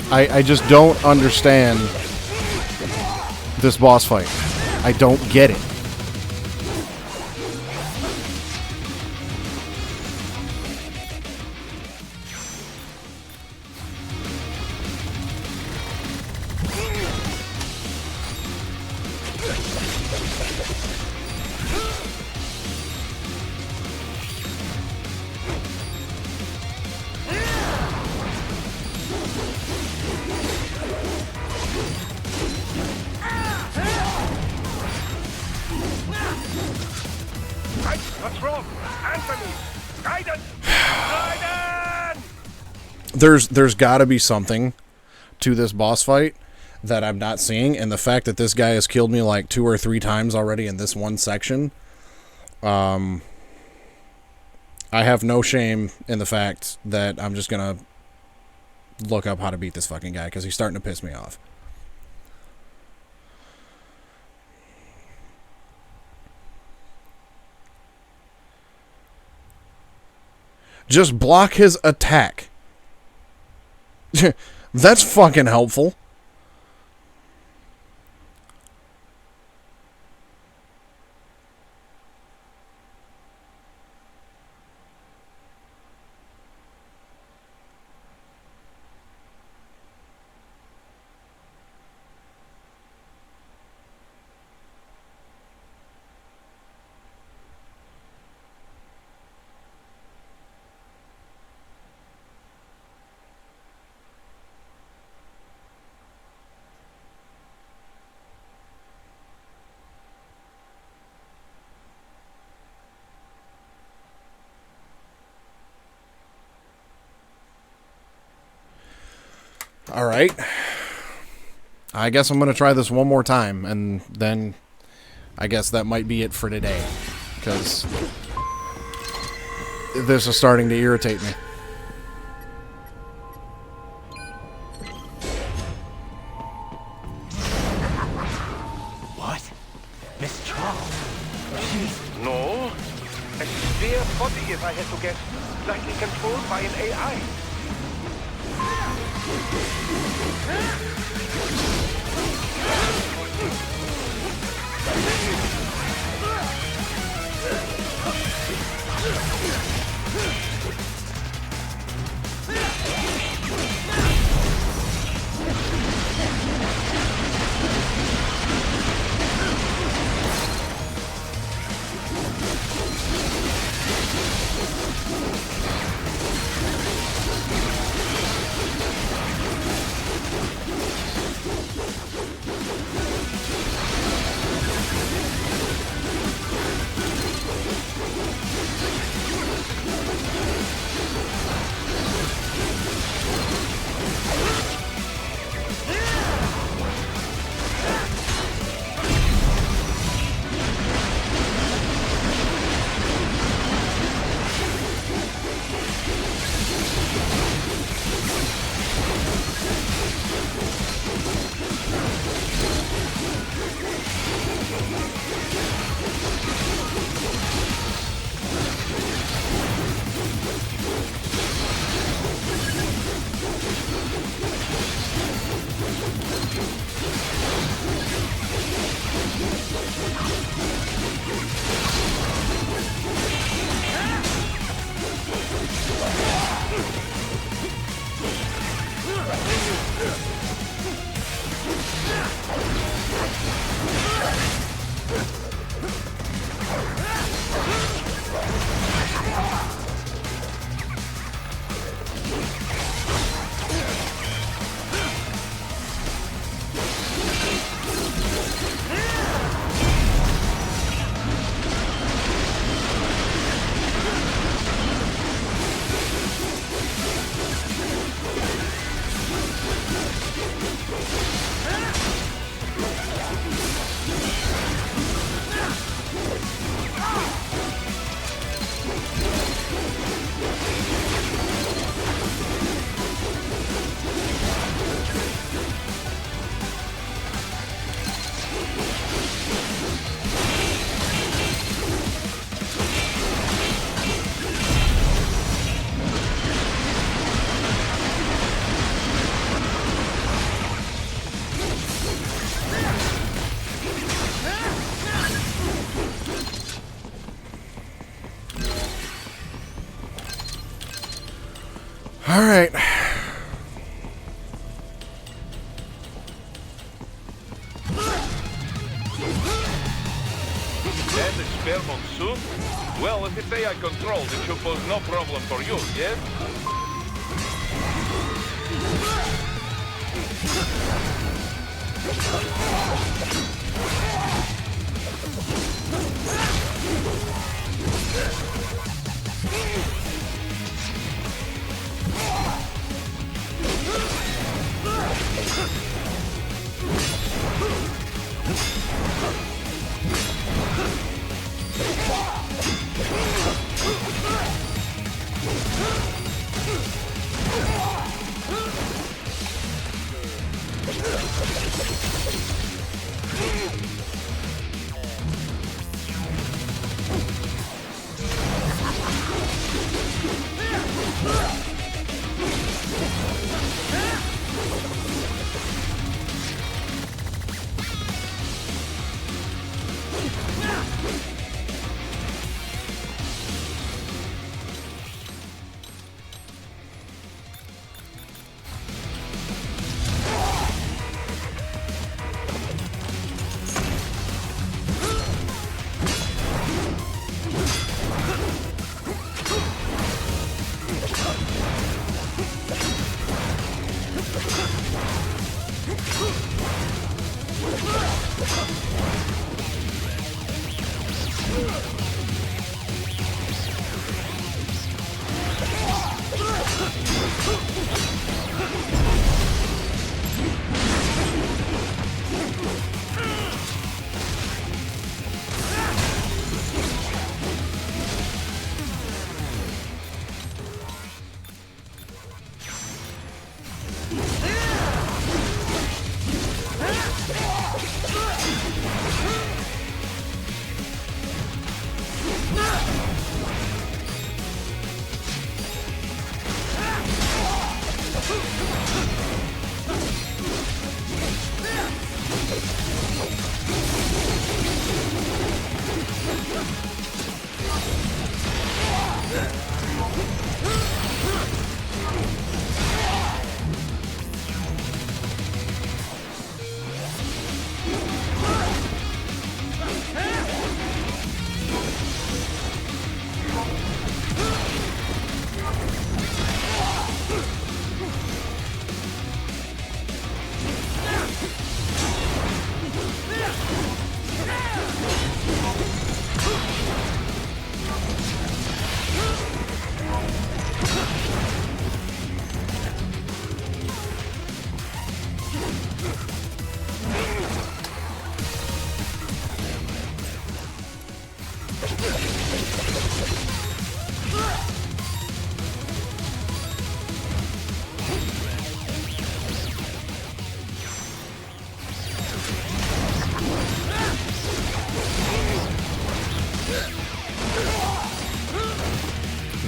I just don't understand this boss fight. I don't get it. What's wrong? Anthony! Raiden! Raiden! There's got to be something to this boss fight that I'm not seeing, and the fact that this guy has killed me like 2 or 3 times already in this one section, I have no shame in the fact that I'm just gonna look up how to beat this fucking guy because he's starting to piss me off. Just block his attack. That's fucking helpful. Alright. I guess I'm going to try this one more time, and then I guess that might be it for today. Because this is starting to irritate me. What? Mistral? No. A sphere body, if I had to guess. Likely controlled by an AI. Alright. That is spare Monsoon? Well, if it's AI controlled, it should pose no problem for you, yes?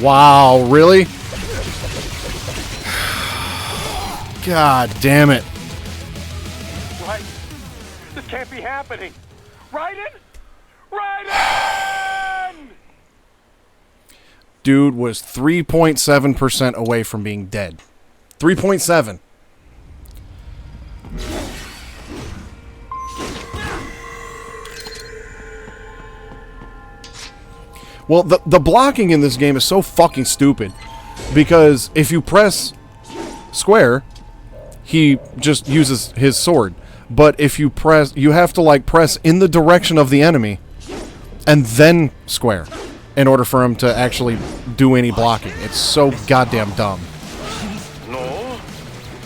Wow, really? God damn it. Right? This can't be happening. Raiden? Raiden! Dude was 3.7% away from being dead. 3.7. Well, the blocking in this game is so fucking stupid. Because if you press square, he just uses his sword. But if you press, you have to like press in the direction of the enemy and then square in order for him to actually do any blocking. It's so goddamn dumb. No.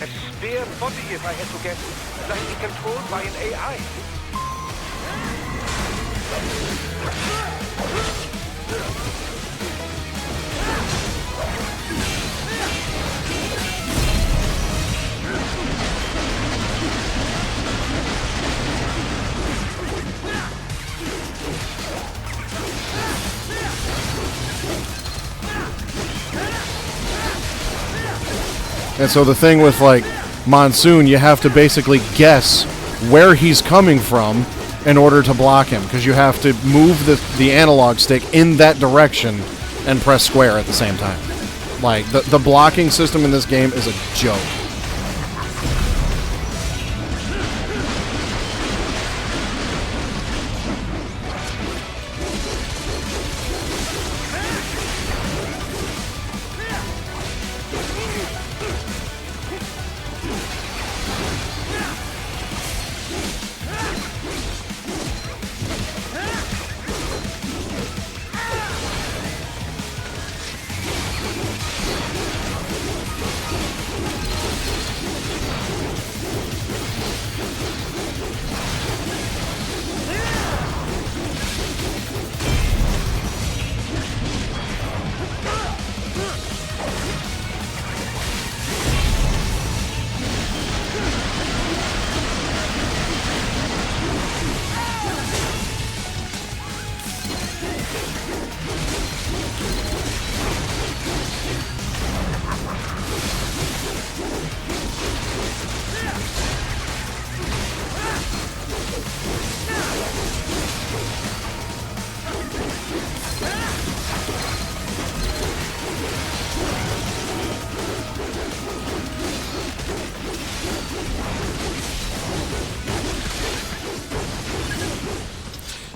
A spare body, if I had to guess, likely controlled by an AI. And so the thing with, like, Monsoon, you have to basically guess where he's coming from in order to block him, because you have to move the analog stick in that direction and press square at the same time. Like, the blocking system in this game is a joke.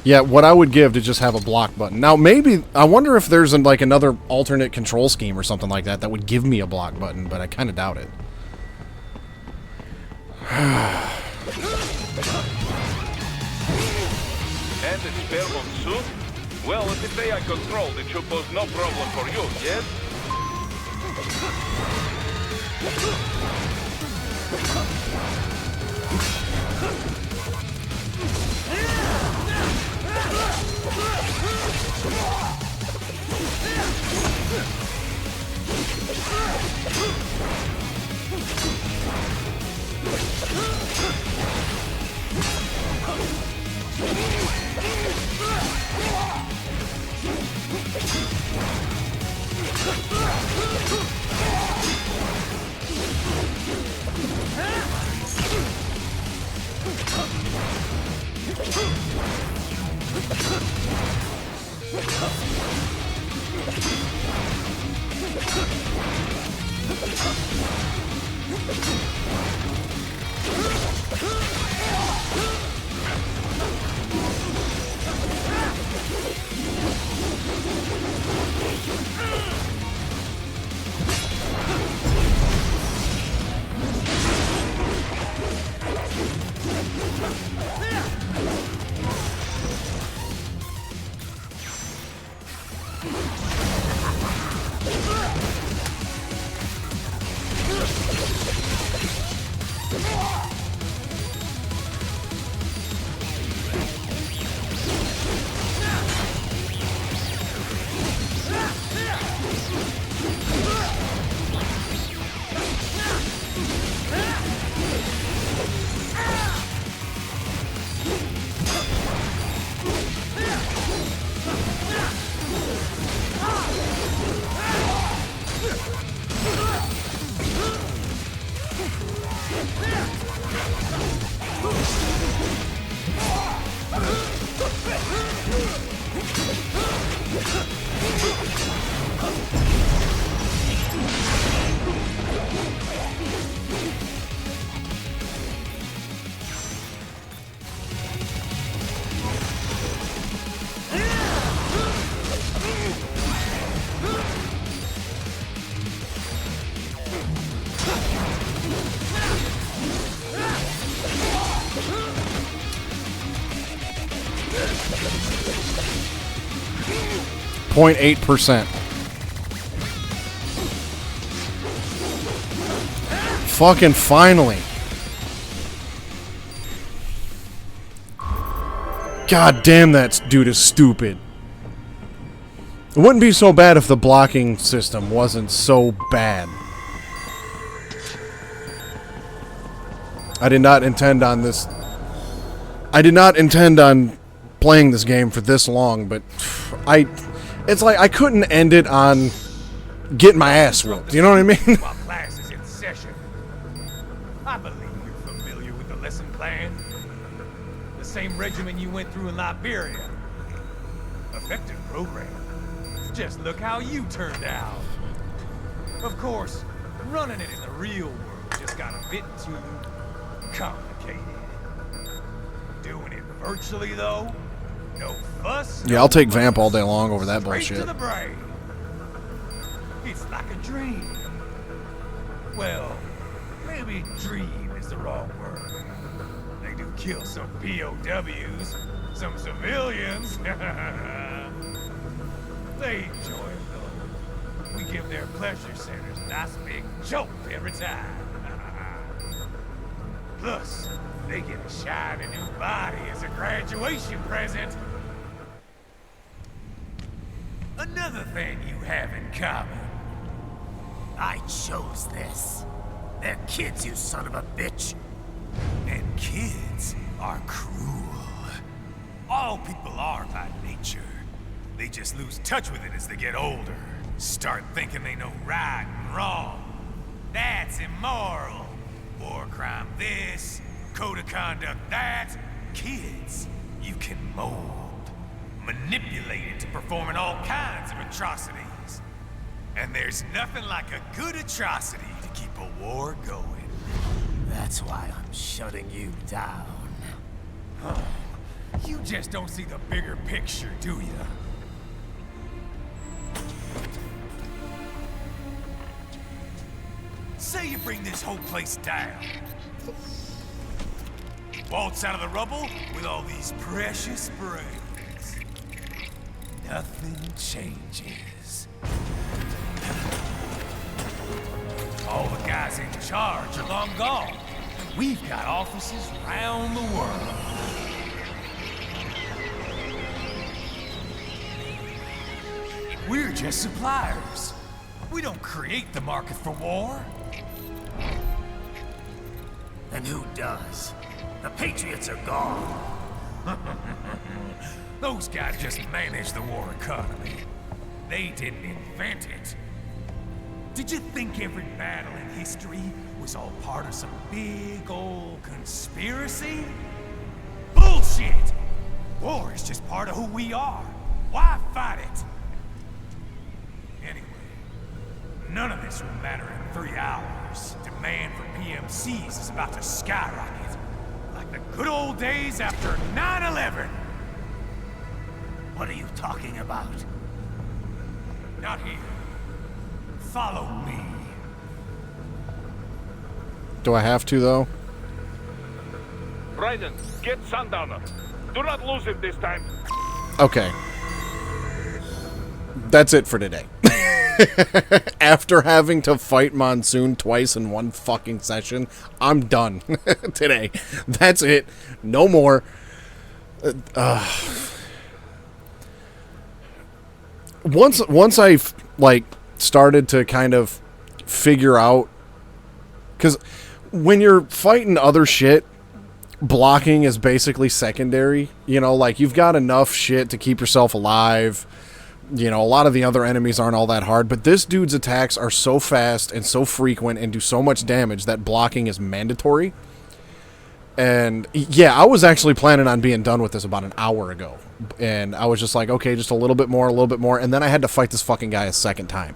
Yeah, what I would give to just have a block button. Now, maybe, I wonder if there's like another alternate control scheme or something like that that would give me a block button, but I kind of doubt it. And the spare Monsoon? Well, if it's AI controlled, it should pose no problem for you, yes? .8%. Fucking finally. God damn, that dude is stupid. It wouldn't be so bad if the blocking system wasn't so bad. I did not intend on this. I did not intend on playing this game for this long, but it's like I couldn't end it on getting my ass whooped. You know what I mean? While class is in session. I believe you're familiar with the lesson plan. The same regimen you went through in Liberia. Effective program. Just look how you turned out. Of course, running it in the real world just got a bit too complicated. Doing it virtually, though, no fuss. Yeah, I'll take Vamp all day long over that Straight bullshit. to the brain. It's like a dream. Well, maybe dream is the wrong word. They do kill some POWs, some civilians. They enjoy it, though. We give their pleasure centers a nice big jolt every time. Plus, they get a shiny new body as a graduation present. Another thing you have in common. I chose this. They're kids, you son of a bitch. And kids are cruel. All people are by nature. They just lose touch with it as they get older. Start thinking they know right and wrong. That's immoral. War crime this, code of conduct that. Kids, you can mold, manipulate into performing all kinds of atrocities. And there's nothing like a good atrocity to keep a war going. That's why I'm shutting you down. You just don't see the bigger picture, do you? Say you bring this whole place down. Waltz out of the rubble with all these precious brains. Nothing changes. All the guys in charge are long gone. We've got offices around the world. We're just suppliers. We don't create the market for war. And who does? The Patriots are gone. Those guys just manage the war economy. They didn't invent it. Did you think every battle in history was all part of some big old conspiracy? Bullshit! War is just part of who we are. Why fight it? Anyway, none of this will matter in 3 hours. Demand for PMCs is about to skyrocket. Like the good old days after 9/11. What are you talking about? Not here. Follow me. Do I have to, though? Raiden, get Sundowner. Do not lose him this time. Okay. That's it for today. After having to fight Monsoon twice in one fucking session, I'm done today. That's it. No more. Once I've like started to kind of figure out, because when you're fighting other shit, blocking is basically secondary. You know, like you've got enough shit to keep yourself alive. You know, a lot of the other enemies aren't all that hard, but this dude's attacks are so fast and so frequent and do so much damage that blocking is mandatory. And yeah, I was actually planning on being done with this about an hour ago. And I was just like, okay, just a little bit more. And then I had to fight this fucking guy a second time.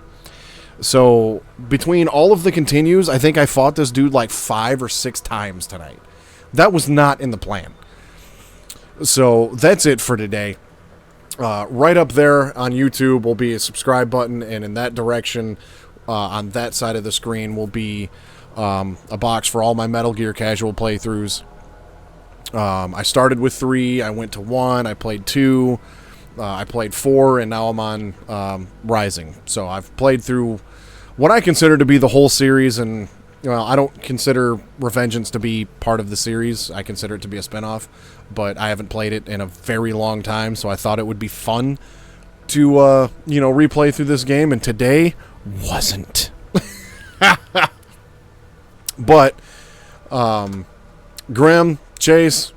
So between all of the continues, I think I fought this dude like 5 or 6 times tonight. That was not in the plan. So that's it for today. Right up there on YouTube will be a subscribe button, and in that direction, on that side of the screen, will be a box for all my Metal Gear casual playthroughs. I started with 3, I went to 1, I played 2, I played 4, and now I'm on Rising. So I've played through what I consider to be the whole series, and well, I don't consider Revengeance to be part of the series. I consider it to be a spinoff, but I haven't played it in a very long time, so I thought it would be fun to, replay through this game, and today wasn't. But, Grim, Chase,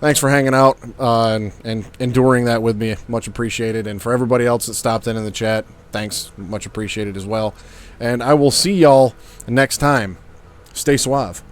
thanks for hanging out and enduring that with me. Much appreciated. And for everybody else that stopped in the chat, thanks. Much appreciated as well. And I will see y'all next time. Stay suave.